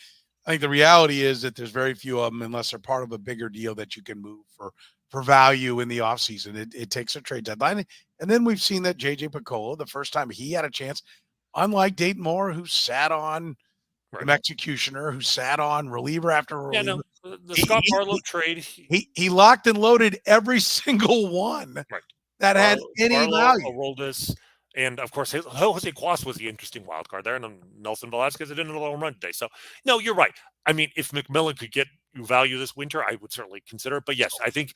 I think the reality is that there's very few of them unless they're part of a bigger deal that you can move for value in the offseason. It takes a trade deadline. And then we've seen that J.J.Picollo, the first time he had a chance, unlike Dayton Moore, who sat on Right. the executioner, who sat on reliever after reliever. Yeah, no, the Scott Barlow trade. He locked and loaded every single one that had any value. Aroldis, and of course, Jose Cuas was the interesting wild card there, and then Nelson Velasquez didn't hit a home run today. So, no, you're right. I mean, if McMillan could get you value this winter, I would certainly consider it. But yes, I think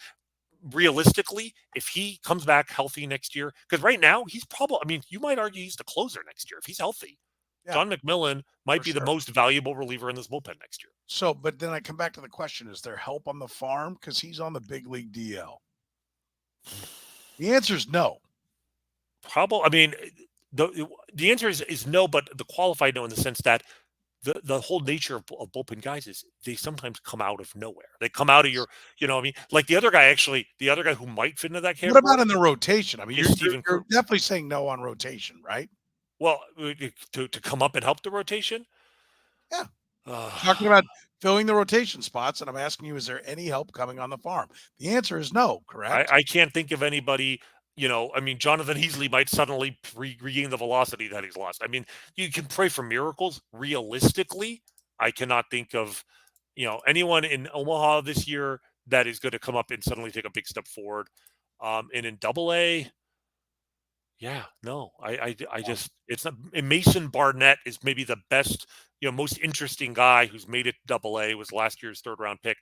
realistically, if he comes back healthy next year, because right now he's probably, I mean, you might argue he's the closer next year if he's healthy. Yeah, John McMillan might be the most valuable reliever in this bullpen next year. So, but then I come back to the question, is there help on the farm? Because he's on the big league DL. The answer is no. Probably. I mean, the answer is no, but the qualified no in the sense that the whole nature of bullpen guys is they sometimes come out of nowhere. They come out of your, I mean, like the other guy who might fit into that category. What about in the rotation? I mean, you're definitely saying no on rotation, right? Well, to come up and help the rotation? Yeah. Talking about filling the rotation spots, and I'm asking you, is there any help coming on the farm? The answer is no, correct? I can't think of anybody, I mean, Jonathan Heasley might suddenly regain the velocity that he's lost. I mean, you can pray for miracles. Realistically, I cannot think of, anyone in Omaha this year that is going to come up and suddenly take a big step forward. And in Double-A, yeah, no, I just, it's not. Mason Barnett is maybe the best, most interesting guy who's made it Double-A, was last year's third round pick.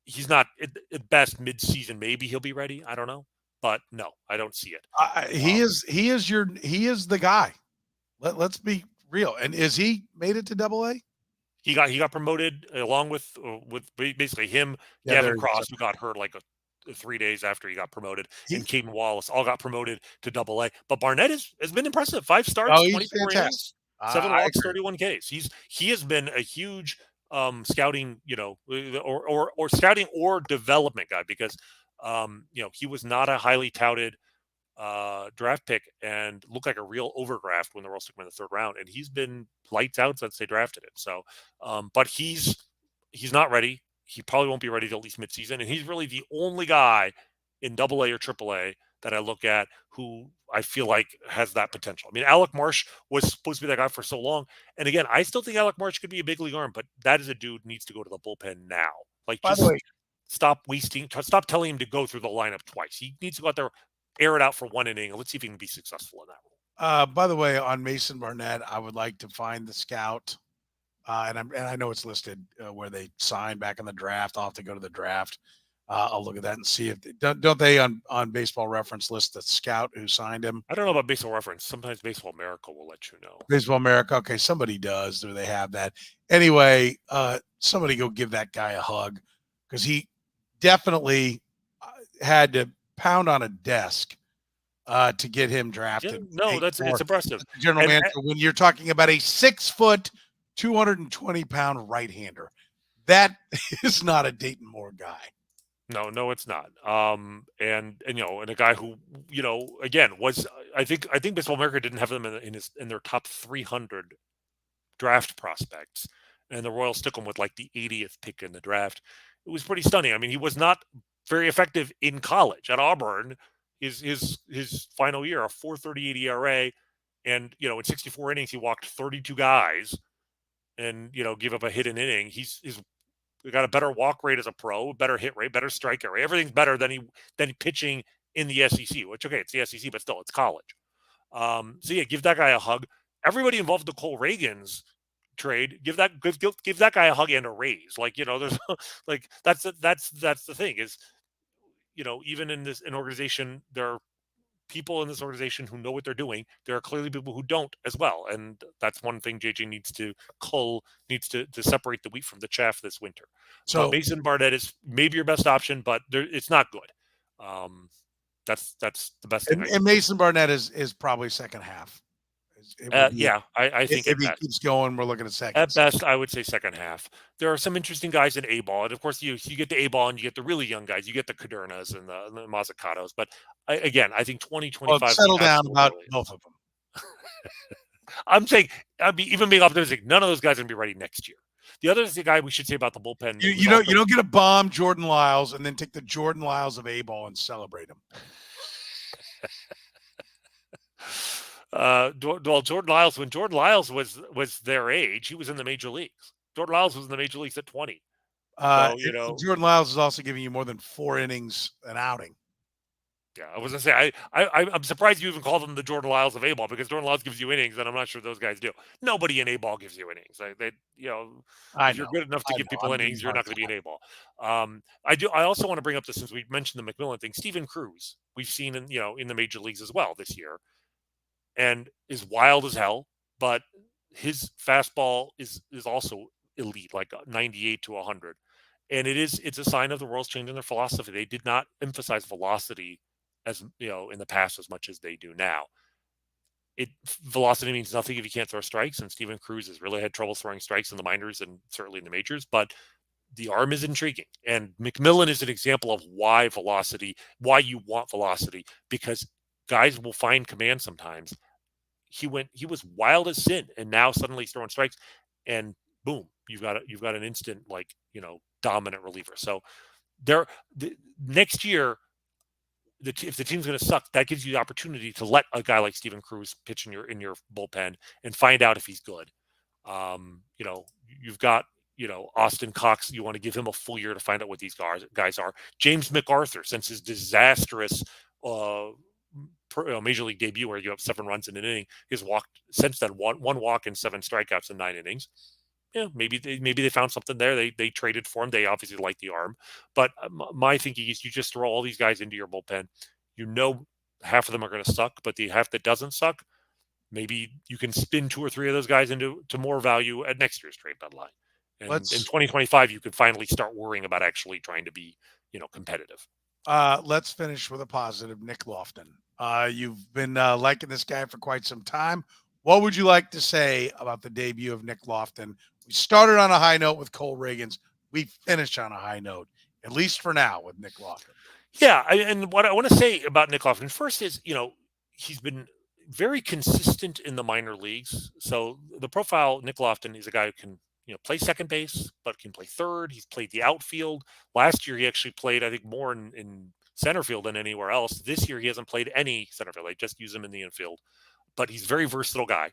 He's not at best mid-season. Maybe he'll be ready. I don't know, but no, I don't see it. He is the guy. Let's be real. And is he made it to Double-A? He got promoted along with basically him, Gavin Cross, who got hurt like 3 days after he got promoted, and Caden Wallace all got promoted to Double-A. But Barnett has been impressive. 5 starts, 24 innings, 7 walks, 31 Ks. He has been a huge scouting, or scouting or development guy, because he was not a highly touted draft pick and looked like a real overdraft when the Royals took him in the third round, and he's been lights out since they drafted him. So, but he's not ready. He probably won't be ready till at least midseason, and he's really the only guy in Double-A or Triple-A that I look at who I feel like has that potential. I mean, Alec Marsh was supposed to be that guy for so long, and again, I still think Alec Marsh could be a big league arm, but that is a dude who needs to go to the bullpen now. Like, by the way, stop stop telling him to go through the lineup twice. He needs to go out there, air it out for one inning, and let's see if he can be successful in that role. By the way, on Mason Barnett, I would like to find the scout. And I know it's listed where they signed back in the draft. I'll have to go to the draft. I'll look at that and see if don't they on Baseball Reference list the scout who signed him. I don't know about Baseball Reference. Sometimes Baseball America will let you know. Baseball America. Okay, somebody does. Do they have that? Anyway, somebody go give that guy a hug, because he definitely had to pound on a desk to get him drafted. Yeah, no, it's impressive. General manager, when you're talking about a 6 foot, 220-pound right-hander, that is not a Dayton Moore guy. No, it's not. And a guy who, again, was, I think Baseball America didn't have them in their top 300 draft prospects, and the Royals took him with like the 80th pick in the draft. It was pretty stunning. I mean, he was not very effective in college at Auburn. His final year, a 4.38 ERA, and in 64 innings he walked 32 guys, and gave up a hit an inning. He's got a better walk rate as a pro, better hit rate, better strikeout rate. Everything's better than pitching in the SEC. Which, okay, it's the SEC, but still, it's college. So yeah, give that guy a hug. Everybody involved, Nicole Ragans, trade, give that guy a hug and a raise. Like, there's like that's the thing is, even in an organization, there are people in this organization who know what they're doing. There are clearly people who don't as well, and that's one thing JJ needs to separate the wheat from the chaff this winter. So Mason Barnett is maybe your best option, but it's not good. That's the best thing. And Mason Barnett is probably second half. I think if he keeps going, we're looking at second. At best, I would say second half. There are some interesting guys in A-ball, and of course, you get the A-ball, and you get the really young guys. You get the Cadernas and the Mazzucatos. But I think 2025. Well, settle down about both of them. I'm saying I'd be even being optimistic. None of those guys are going to be ready next year. The other guy we should say about the bullpen. You don't get a bomb Jordan Lyles and then take the Jordan Lyles of A-ball and celebrate him. Jordan Lyles, when Jordan Lyles was their age, he was in the major leagues. Jordan Lyles was in the major leagues at 20. Jordan Lyles is also giving you more than 4 innings an outing. Yeah, I was gonna say I'm surprised you even called him the Jordan Lyles of A-ball, because Jordan Lyles gives you innings, and I'm not sure those guys do. Nobody in A-ball gives you innings. If you're good enough to give people innings, you're not going to be in A-ball. I also want to bring up this, since we mentioned the McMillan thing. Steven Cruz, we've seen in the major leagues as well this year, and is wild as hell, but his fastball is also elite, like 98 to 100. And it's a sign of the world's changing their philosophy. They did not emphasize velocity as in the past as much as they do now. Velocity means nothing if you can't throw strikes, and Steven Cruz has really had trouble throwing strikes in the minors and certainly in the majors, but the arm is intriguing. And McMillan is an example of why you want velocity, because guys will find command sometimes. He was wild as sin, and now suddenly he's throwing strikes, and boom, you've got an instant, dominant reliever. So next year, if the team's going to suck, that gives you the opportunity to let a guy like Steven Cruz pitch in your bullpen and find out if he's good. You've got Austin Cox. You want to give him a full year to find out what these guys are. James McArthur, since his disastrous major league debut, where you have 7 runs in an inning, he's walked since then one walk and 7 strikeouts in 9 innings. Yeah, maybe they found something there. They traded for him. They obviously like the arm, but my thinking is you just throw all these guys into your bullpen. Half of them are going to suck, but the half that doesn't suck, maybe you can spin 2 or 3 of those guys into more value at next year's trade deadline. And in 2025, you could finally start worrying about actually trying to be competitive. Let's finish with a positive. Nick Loftin. You've been liking this guy for quite some time. What would you like to say about the debut of Nick Loftin? We started on a high note with Cole Ragans. We finished on a high note, at least for now, with Nick Loftin. Yeah, and what I want to say about Nick Loftin first is, he's been very consistent in the minor leagues. So the profile, Nick Loftin is a guy who can, play second base, but can play third. He's played the outfield. Last year, he actually played, I think, more in center field than anywhere else. This year, he hasn't played any center field. They just use him in the infield. But he's a very versatile guy.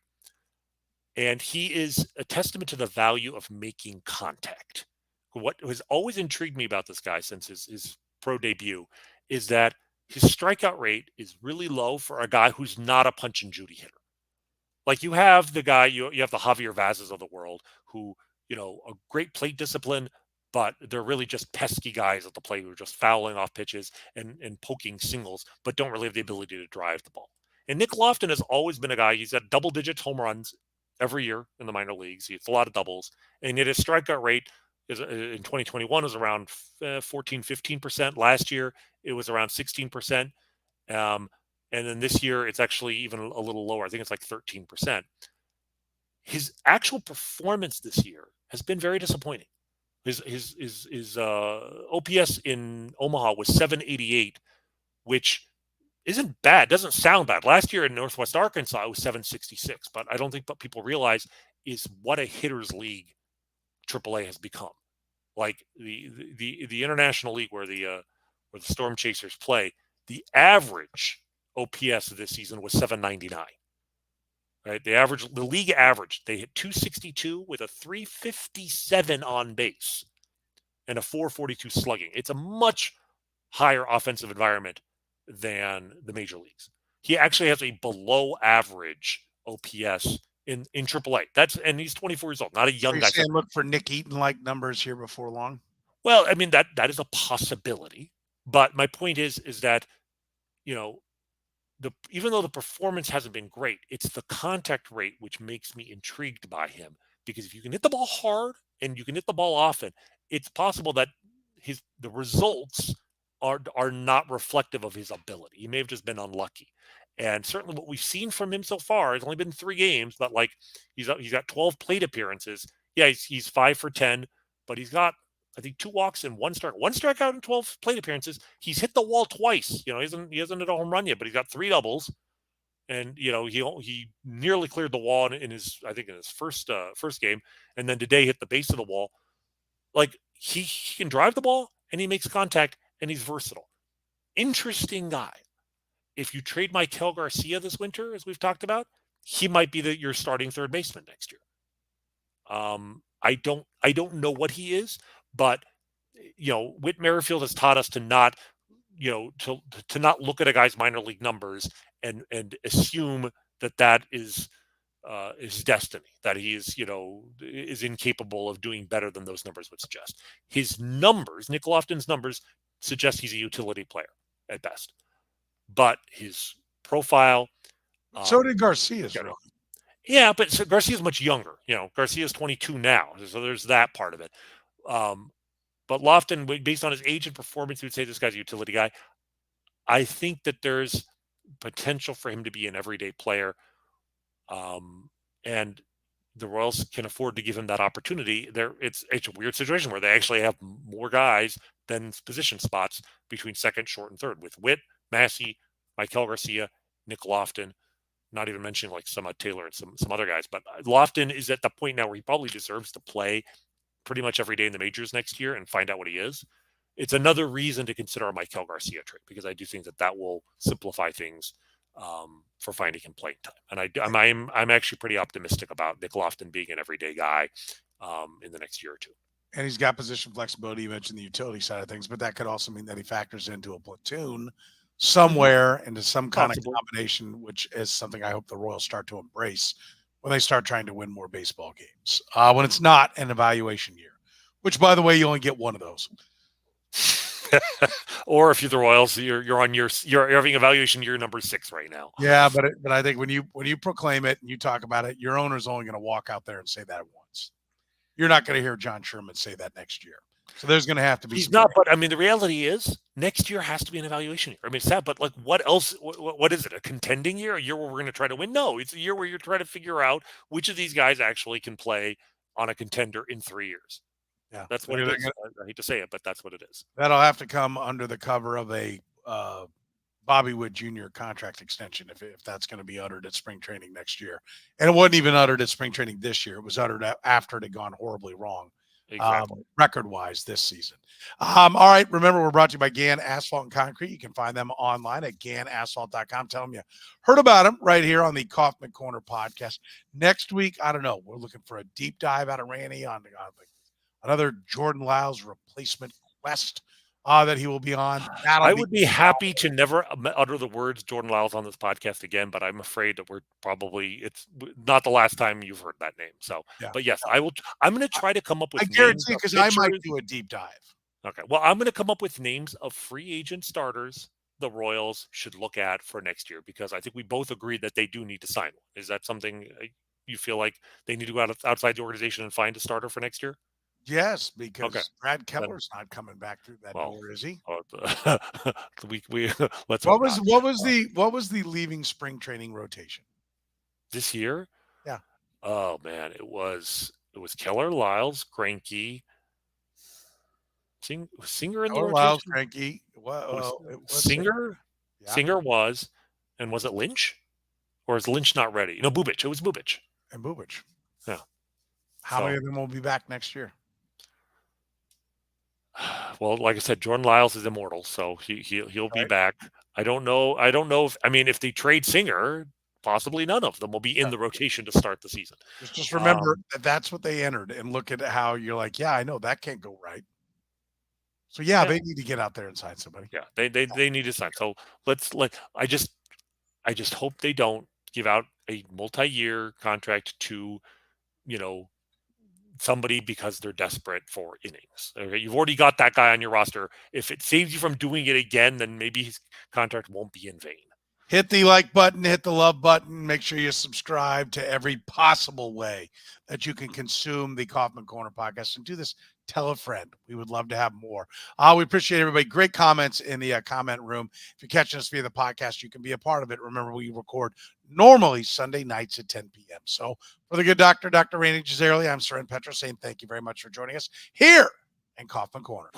And he is a testament to the value of making contact. What has always intrigued me about this guy since his pro debut is that his strikeout rate is really low for a guy who's not a punch and Judy hitter. Like, you have the guy, you have the Javier Vazes of the world who, a great plate discipline, but they're really just pesky guys at the plate who are just fouling off pitches and poking singles, but don't really have the ability to drive the ball. And Nick Loftin has always been a guy, he's at double-digit home runs every year in the minor leagues. He hits a lot of doubles. And yet his strikeout rate in 2021 was around 14, 15%. Last year, it was around 16%. And then this year, it's actually even a little lower. I think it's like 13%. His actual performance this year has been very disappointing. His OPS in Omaha was 788, which isn't bad. Doesn't sound bad. Last year in Northwest Arkansas, it was 766. But I don't think what people realize is what a hitter's league AAA has become. Like the international league where the Storm Chasers play, the average OPS this season was 799. Right, the league average, they hit 262 with a 357 on base and a 442 slugging. It's a much higher offensive environment than the major leagues. He actually has a below average OPS in AAA. And he's 24 years old, not a young You're guy. saying look for Nick Eaton-like numbers here before long? Well, I mean, that is a possibility. But my point is that, you know, even though the performance hasn't been great, it's the contact rate which makes me intrigued by him. Because if you can hit the ball hard and you can hit the ball often, it's possible that the results are not reflective of his ability. He may have just been unlucky. And certainly what we've seen from him so far has only been 3 games, but like he's got 12 plate appearances. Yeah, he's 5 for 10, but he's got, I think, 2 walks and 1 strikeout in 12 plate appearances. He's hit the wall twice. You know, he hasn't hit a home run yet, but he's got 3 doubles. And you know, he nearly cleared the wall in his first game, and then today hit the base of the wall. Like he can drive the ball and he makes contact and he's versatile. Interesting guy. If you trade Maikel Garcia this winter, as we've talked about, he might be your starting third baseman next year. I don't know what he is, but you know, Whit Merrifield has taught us to not, you know, to not look at a guy's minor league numbers and assume that is his destiny, that he is, you know, is incapable of doing better than those numbers would suggest. His numbers, Nick Loftin's numbers, suggest he's a utility player at best, but his profile. So did Garcia's. You know, yeah, but so Garcia's much younger. You know, Garcia's 22 now, so there's that part of it. But Loftin, based on his age and performance, would say this guy's a utility guy. I think that there's potential for him to be an everyday player, and the Royals can afford to give him that opportunity. It's a weird situation where they actually have more guys than position spots between second, short, and third, with Witt, Massey, Maikel Garcia, Nick Loftin. Not even mentioning like some Taylor and some other guys, but Loftin is at the point now where he probably deserves to play pretty much every day in the majors next year and find out what he is. It's another reason to consider a Maikel Garcia trade, because I do think that will simplify things for finding him playing time. And I'm actually pretty optimistic about Nick Loftin being an everyday guy in the next year or two. And he's got position flexibility. You mentioned the utility side of things, but that could also mean that he factors into a platoon somewhere, into some kind of combination, which is something I hope the Royals start to embrace when they start trying to win more baseball games. When it's not an evaluation year, which, by the way, you only get one of those. Or if you're the Royals, you're having evaluation year number 6 right now. Yeah, but I think when you proclaim it and you talk about it, your owner's only going to walk out there and say that once. You're not going to hear John Sherman say that next year. So there's going to have to be. He's not, but I mean, the reality is next year has to be an evaluation year. I mean, it's sad, but like, what else? What is it? A contending year? A year where we're going to try to win? No, it's a year where you're trying to figure out which of these guys actually can play on a contender in 3 years. Yeah, that's what it is. I hate to say it, but that's what it is. That'll have to come under the cover of a Bobby Wood Jr. contract extension if that's going to be uttered at spring training next year. And it wasn't even uttered at spring training this year. It was uttered after it had gone horribly wrong. Exactly. Record-wise this season. All right. Remember, we're brought to you by Gann Asphalt and Concrete. You can find them online at GannAsphalt.com. Tell them you heard about them right here on the Kaufman Corner podcast. Next week, I don't know. We're looking for a deep dive out of Rany on another Jordan Lyles replacement quest that he will be on. I would be happy to never utter the words Jordan Lyles on this podcast again, but I'm afraid that it's not the last time you've heard that name. So, yeah. But yes, I will. I'm going to try to come up with. I guarantee, because I might do a deep dive. Okay. Well, I'm going to come up with names of free agent starters the Royals should look at for next year, because I think we both agree that they do need to sign one. Is that something you feel like they need to go outside the organization and find a starter for next year? Yes, because Brad Keller's not coming back through that door, is he? Let's. What was the leaving spring training rotation this year? Yeah. Oh man, it was Keller, Lyles, Greinke, Singer in the rotation. Lyles, Greinke. Singer. Yeah. Singer was, and was it Lynch, or is Lynch not ready? No, Bubic. It was Bubic. And Bubic. Yeah. How many of them will be back next year? Well, like I said, Jordan Lyles is immortal, so he'll be back. I don't know if they trade Singer, possibly none of them will be in the rotation to start the season. Just remember that's what they entered, and look at how you're like, yeah, I know that can't go right. So they need to get out there and sign somebody. Yeah, they need to sign. So I just hope they don't give out a multi-year contract to, somebody because they're desperate for innings. Okay, you've already got that guy on your roster. If it saves you from doing it again, then maybe his contract won't be in vain. Hit the like button, hit the love button. Make sure you subscribe to every possible way that you can consume the Kaufman Corner podcast. And do this, tell a friend. We would love to have more. We appreciate everybody. Great comments in the comment room. If you're catching us via the podcast, you can be a part of it. Remember, we record normally Sunday nights at 10 p.m. So for the good doctor, Dr. Rany Jazayerli, I'm Soren Petro saying thank you very much for joining us here in Kaufman Corner.